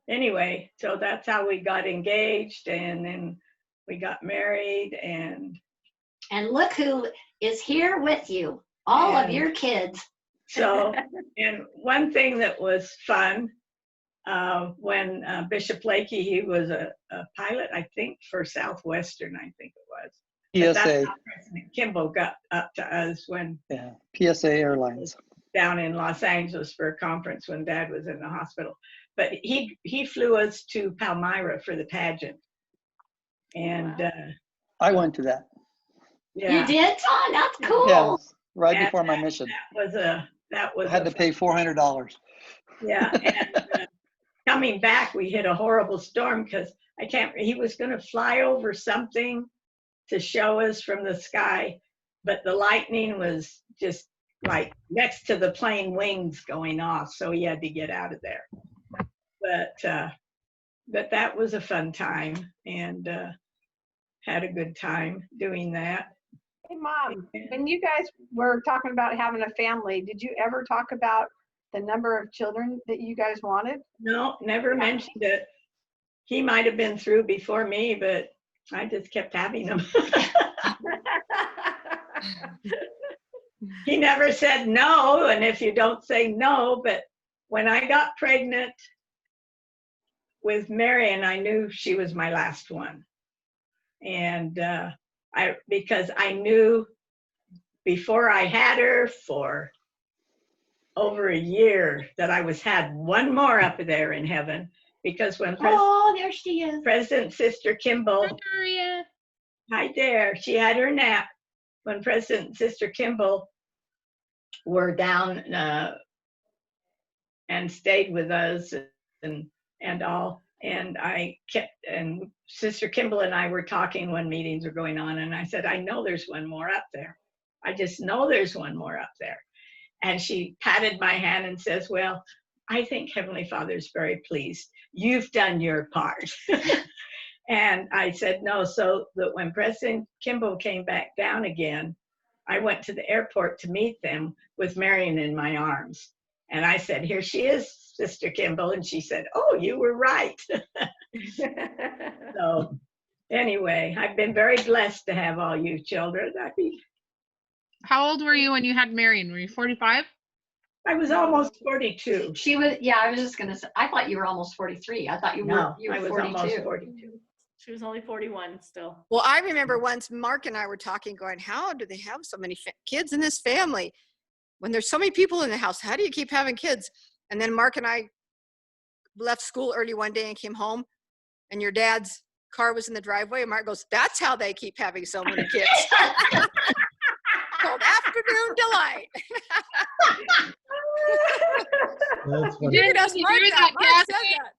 anyway, so that's how we got engaged, and then we got married, and look who is here with you, all of your kids. So, and one thing that was fun, when Bishop Lakey, he was a pilot, I think, for Southwestern, I think it was. But that's PSA. how President Kimball got up to us when Yeah, PSA Airlines. down in Los Angeles for a conference when Dad was in the hospital. But he flew us to Palmyra for the pageant. And I went to that. yeah. You did, Tom? That's cool. Yeah, right And before my mission. That was I had to pay $400. Yeah, and coming back, we hit a horrible storm because he was going to fly over something to show us from the sky, but the lightning was just like next to the plane wings going off, so he had to get out of there. But that was a fun time, and had a good time doing that. Hey, Mom, when you guys were talking about having a family, did you ever talk about the number of children that you guys wanted? No, never mentioned it. He might have been through before me, but I just kept having them. He never said no, and if you don't say no, but when I got pregnant with Marion, I knew she was my last one. And because I knew before I had her for over a year that I had one more up there in heaven, because when there she is. President Sister Kimball, Hi, Maria. hi there, she had her nap when President and Sister Kimball were down and stayed with us and all. And and Sister Kimball and I were talking when meetings were going on, and I said, I know there's one more up there. I just know there's one more up there. And she patted my hand and says, well, I think Heavenly Father's very pleased. You've done your part. And I said, no, so that when President Kimball came back down again, I went to the airport to meet them with Marion in my arms. And I said, here she is, Sister Kimball. And she said, oh, you were right. So anyway, I've been very blessed to have all you children. How old were you when you had Marion? Were you 45? I was almost 42. She was, yeah, I was just going to say, I thought you were almost 43. I thought you were 42. Almost 42. She was only 41 still. Well, I remember once Mark and I were talking, going, how do they have so many kids in this family? When there's so many people in the house, how do you keep having kids? And then Mark and I left school early one day and came home, and your dad's car was in the driveway. And Mark goes, that's how they keep having so many kids. Called afternoon delight. That's funny. You just Mark that. Mark said that.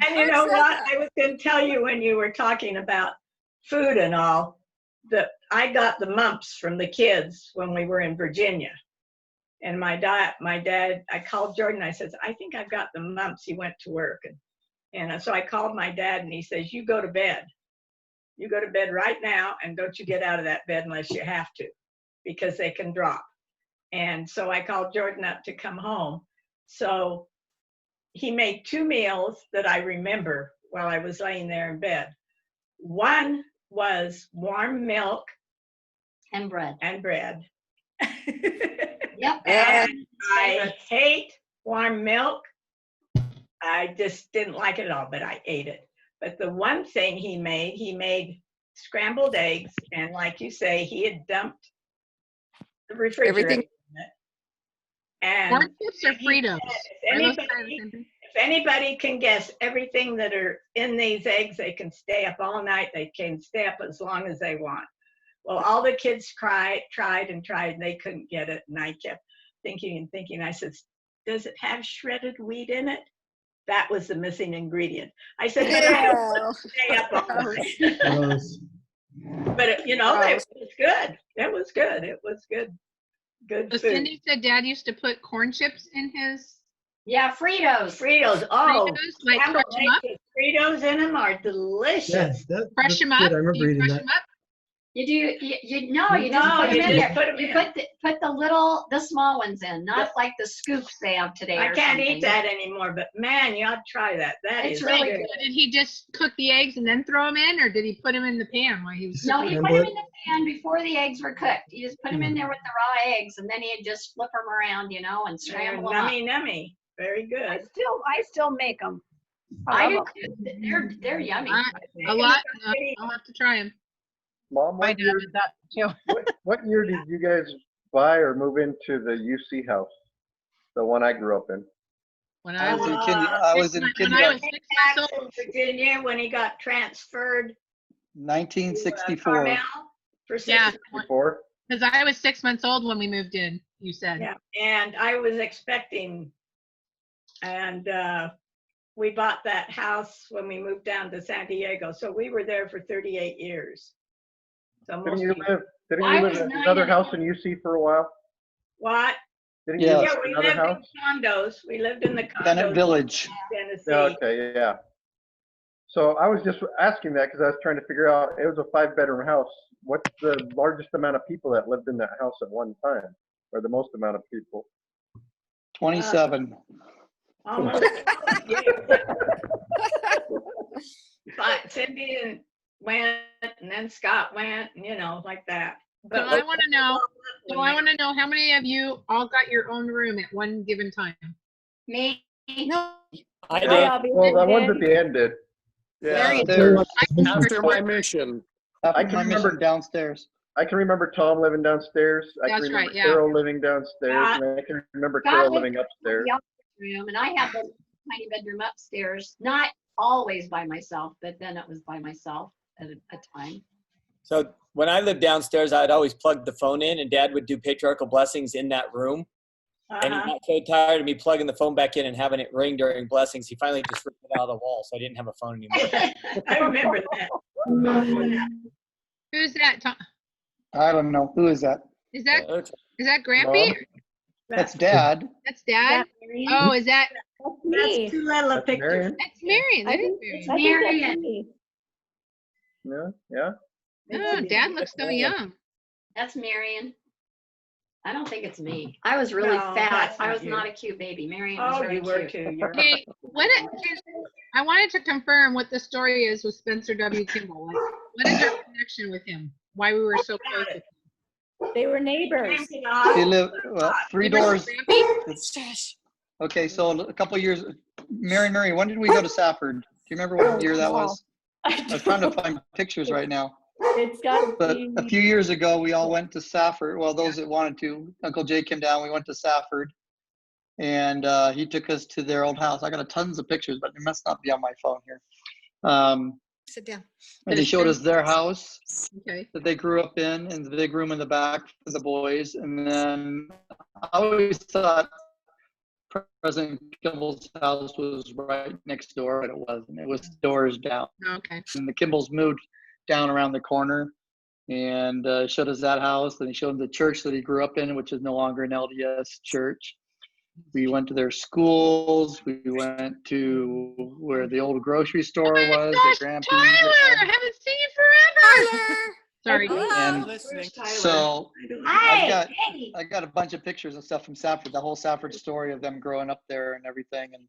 And you know what? I was going to tell you when you were talking about food and all, that I got the mumps from the kids when we were in Virginia. And my dad, I called Jordan. I said, I think I've got the mumps. He went to work. And so I called my dad, and he says, you go to bed. You go to bed right now, and don't you get out of that bed unless you have to, because they can drop. And so I called Jordan up to come home. So he made 2 meals that I remember while I was laying there in bed. One was warm milk and bread. Yep. And I hate warm milk. I just didn't like it at all, but I ate it. But the one thing he made scrambled eggs, and like you say, he had dumped the refrigerator in it. And Corn chips or Fritos? If anybody can guess everything that are in these eggs, they can stay up all night. They can stay up as long as they want. Well, all the kids tried and tried, and they couldn't get it. And I kept thinking and thinking. I said, does it have shredded wheat in it? That was the missing ingredient. I said, but I don't stay up all night. But you know, it was good. It was good. It was good. Good So food. Cindy said Dad used to put corn chips in his. Yeah, Fritos. Fritos. Oh, Fritos, like scrambled crush 'em up? eggs with Fritos in them are delicious. Crush them up. I remember Do you eating crush that. them up? You do, you no, you No, just put them you in just there. put 'em You in. put the small ones in, not like the scoops they have today. I or can't something. eat that anymore, but man, you ought to try that. That It's is really good. good. Did he just cook the eggs and then throw them in, or did he put them in the pan while he was? No, he cooking? put them in the pan before the eggs were cooked. You just put them in there with the raw eggs, and then he'd just flip them around, you know, and scramble them up. Nummy. Very good. I still make them. I do too. They're yummy. A lot. I'll have to try them. Mom, My dad did that too. what year did you guys buy or move into the UC house? The one I grew up in. When I was in kindergarten. In Virginia, when he got transferred 1964. Carmel for Yeah. 64? Because I was 6 months old when we moved in, you said. Yeah, and I was expecting, and we bought that house when we moved down to San Diego. So we were there for 38 years. So Didn't most you people, live in another house in UC for a while? what? Didn't you Yes. live Yeah, in we another lived house? in condos. We lived in the condos. Bennett Village. in Tennessee. Yeah, okay, yeah. So I was just asking that because I was trying to figure out, it was a 5-bedroom house. What's the largest amount of people that lived in that house at one time? Or the most amount of people? 27. Almost. Cindy and went, and then Scott went, and you know, like that. So I want to know. So I want to know how many of you all got your own room at one given time. Me. I did. Well, the ones at the end did. Yeah. Downstairs. After my mission. I can remember downstairs. I can remember Tom living downstairs. I can That's remember right, yeah. Carol living downstairs, and I can remember Carol living upstairs. Room, and I had the tiny bedroom upstairs, not always by myself, but then it was by myself at a time. So when I lived downstairs, I'd always plug the phone in, and Dad would do patriarchal blessings in that room. And he got so tired of me plugging the phone back in and having it ring during blessings, he finally just ripped it out of the wall, so I didn't have a phone anymore. I remember that. Who's that? Tom? I don't know. Who is that? Is that Grampy? Mom? That's Dad. That's Dad. Oh, is that? That's two little That's pictures. Marion. That's Marion. That is Marion. Yeah. Oh, Dad looks so young. That's Marion. I don't think it's me. I was really No, fat. that's I not was you. not a cute baby. Marion was Oh, very you were cute. too. You're Okay, I wanted to confirm what the story is with Spencer W. Kimball. Like, what is your connection with him? Why we were so close with him? They were neighbors. They live 3 doors. Grampy? Okay, so a couple of years. Mary, when did we go to Safford? Do you remember what year that was? I was trying to find pictures right now. It's got But to a be. few years ago, we all went to Safford. Well, those that wanted to. Uncle Jay came down. We went to Safford, and he took us to their old house. I got tons of pictures, but they must not be on my phone here. Sit down. And they showed us their house Okay. that they grew up in, and the big room in the back for the boys. And then I always thought President Kimball's house was right next door, but it wasn't. It was doors down. Okay. And the Kimball's moved down around the corner and showed us that house. And he showed them the church that he grew up in, which is no longer an LDS church. We went to their schools. We went to where the old grocery store was. Tyler, I haven't seen you forever. Sorry. And so Hi. I got a bunch of pictures and stuff from Safford, the whole Safford story of them growing up there and everything. And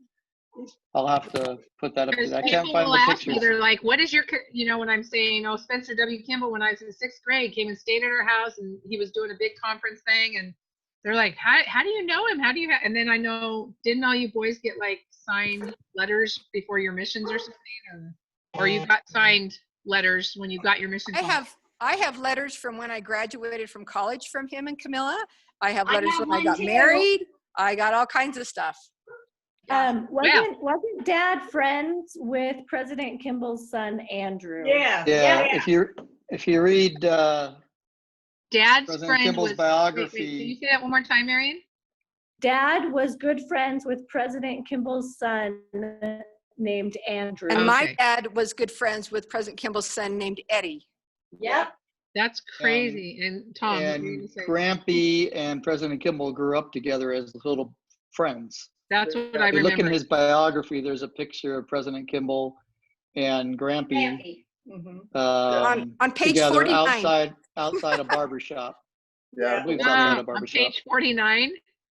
I'll have to put that up. Because I can't people find will the ask me, pictures. they're like, what is your, when I'm saying, oh, Spencer W. Kimball, when I was in 6th grade, came and stayed at our house, and he was doing a big conference thing, and they're like, how do you know him? How do you and then I know, didn't all you boys get like signed letters before your missions or something? Or you got signed letters when you got your mission? I have letters from when I graduated from college from him and Camilla. I have letters when I got married. I got all kinds of stuff. Wasn't Dad friends with President Kimball's son Andrew? Yeah. If you read Dad's President friend Kimball's was, biography. Wait, can you say that one more time, Marion? Dad was good friends with President Kimball's son named Andrew. And my dad was good friends with President Kimball's son named Eddie. Yep. That's crazy. And Tom, what were you And gonna say? Grampy and President Kimball grew up together as little friends. That's what I If you look in remember. his biography, there's a picture of President Kimball and Grampy On page together 49. outside a barber shop. Yeah, I believe it's outside a On barber page shop. 49.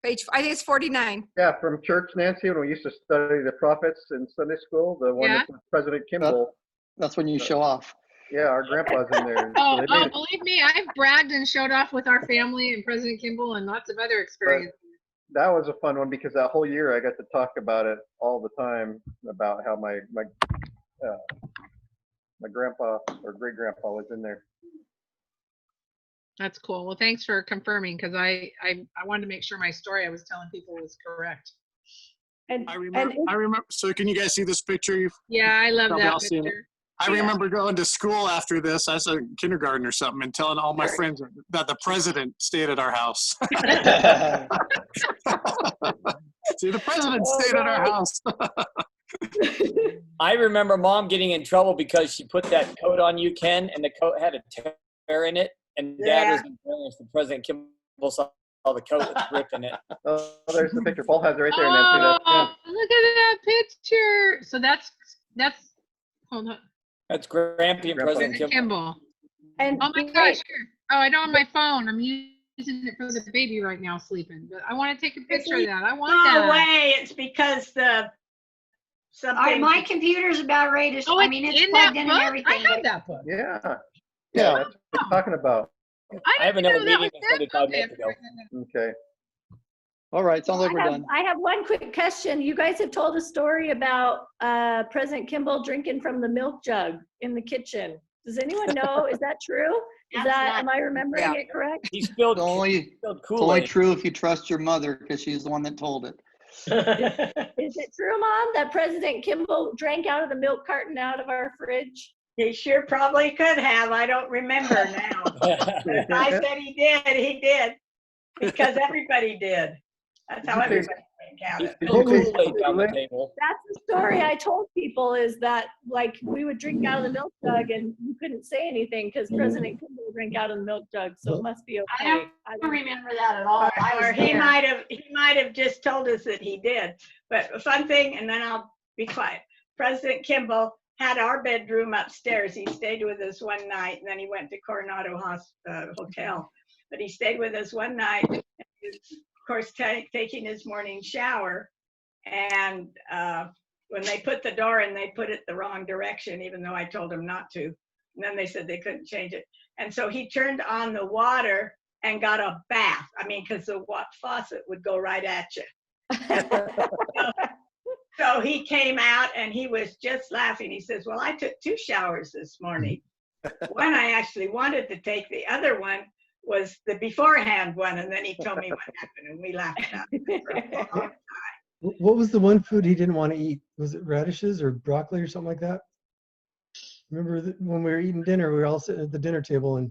I think it's 49. Yeah, from church, Nancy, when we used to study the prophets in Sunday school, the one that's with President Kimball. That's when you show off. Yeah, our grandpa's in there. Oh, So they made it- believe me, I've bragged and showed off with our family and President Kimball and lots of other experiences. that was a fun one because that whole year I got to talk about it all the time about how my grandpa or great grandpa was in there. That's cool. Well, thanks for confirming because I wanted to make sure my story I was telling people was correct. I remember. So can you guys see this picture? Yeah, I love Probably that all seen it. picture. I remember going to school after this. I was in kindergarten or something and telling all my friends that the president stayed at our house. See, the president stayed at our house. I remember Mom getting in trouble because she put that coat on you, Ken, and the coat had a tear in it. And Dad was embarrassed. The President Kimball saw the coat with the rip in it. Oh, there's the picture. Paul has it right there, Nancy. Oh, That's look at that picture. So that's hold on. That's Grampy and President Kimball. Kimball. And oh my gosh, here. Oh, I don't have my phone. I'm using it for the baby right now sleeping. But I want to take a picture of that. I want that. No way. It's because something. My computer's about ready to. Oh, I mean, it's in plugged that in book? and everything. I have that book. Yeah, that's what I'm talking about. I have another meeting that started 5 minutes ago. Okay. All right, sounds like we're done. I have one quick question. You guys have told a story about President Kimball drinking from the milk jug in the kitchen. Does anyone know? Is that true? Am I remembering it correct? He spilled It's only true if you trust your mother because she's the one that told it. Is it true, Mom, that President Kimball drank out of the milk carton out of our fridge? He sure probably could have. I don't remember now. If I said he did. Because everybody did. That's how everybody counted. That's the story I told people is that, like, we would drink out of the milk jug and you couldn't say anything because President Kimball drank out of the milk jug, so it must be okay. I don't remember that at all. Or he might have just told us that he did. But a fun thing, and then I'll be quiet. President Kimball had our bedroom upstairs. He stayed with us one night, and then he went to Coronado Hotel. But he stayed with us one night, and he was, of course, taking his morning shower. And when they put the door in, they put it the wrong direction, even though I told him not to. And then they said they couldn't change it. And so he turned on the water and got a bath. I mean, because the faucet would go right at you. So he came out and he was just laughing. He says, well, I took 2 showers this morning. One I actually wanted to take. The other one was the beforehand one. And then he told me what happened and we laughed about it for a long time. What was the one food he didn't want to eat? Was it radishes or broccoli or something like that? Remember when we were eating dinner, we were all sitting at the dinner table and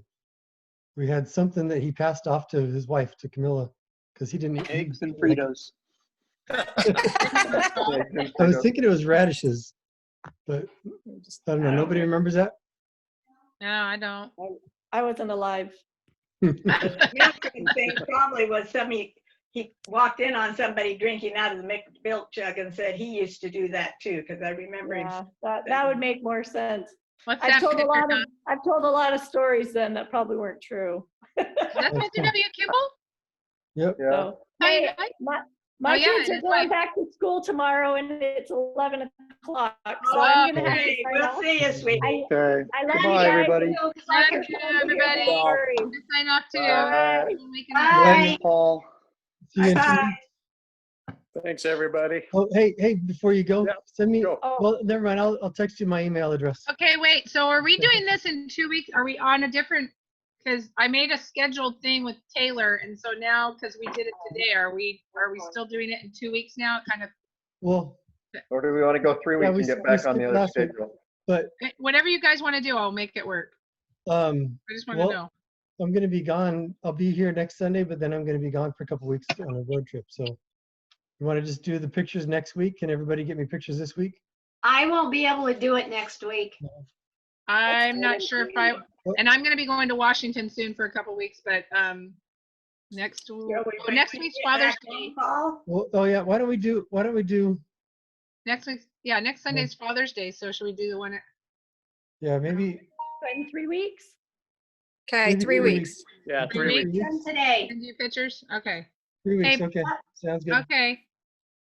we had something that he passed off to his wife, to Camilla, because he didn't eat eggs and Fritos. I was thinking it was radishes, but I don't know. Nobody remembers that? No, I don't. I wasn't alive. The thing probably was he walked in on somebody drinking out of the milk jug and said he used to do that too, because I remember him. That would make more sense. What's I've that told picture, I've told a lot of stories then that probably weren't true. That's President W. Kimball? Yep. So, hey, my kids are it's going back to school tomorrow and it's 11 o'clock. So I'm going to have to sign We'll off. see you, sweetie. Okay. I love Goodbye, you guys. everybody. Love you, everybody. Sorry. Sign off too. Bye. Bye, Paul. See you in 2 Bye-bye. weeks. Thanks, everybody. Oh, hey, before you go, send me, go. well, never mind. I'll text you my email address. Okay, wait, so are we doing this in 2 weeks? Are we on a different, because I made a scheduled thing with Taylor, and so now, because we did it today, are we still doing it in 2 weeks now? Kind of, Well, Or do we want to go 3 weeks and get back on the other schedule? But whatever you guys want to do, I'll make it work. I just want to know. I'm going to be gone. I'll be here next Sunday, but then I'm going to be gone for a couple weeks on a road trip. So you want to just do the pictures next week? Can everybody get me pictures this week? I won't be able to do it next week. I'm not sure if and I'm going to be going to Washington soon for a couple weeks, but next week's Father's Day. Well, oh yeah. Why don't we do Next week, yeah, next Sunday's Father's Day. So should we do the one? Yeah, maybe. In 3 weeks? Okay, Maybe 3 weeks. Yeah, 3 weeks. From today. Send you pictures? Okay. 3 weeks. Hey, Okay. Sounds good. Okay.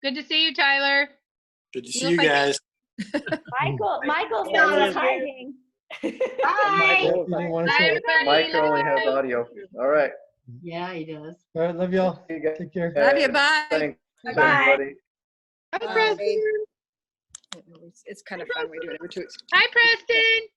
Good to see you, Tyler. Good to see you guys. Michael's not hiding. Bye. Mike only has audio. All right. Yeah, he does. All right. Love y'all. See you guys. Take care. Love you. Bye. Thanks, Bye. everybody. Hi, Preston. It's kind of fun. We do it every 2 weeks. Hi, Preston.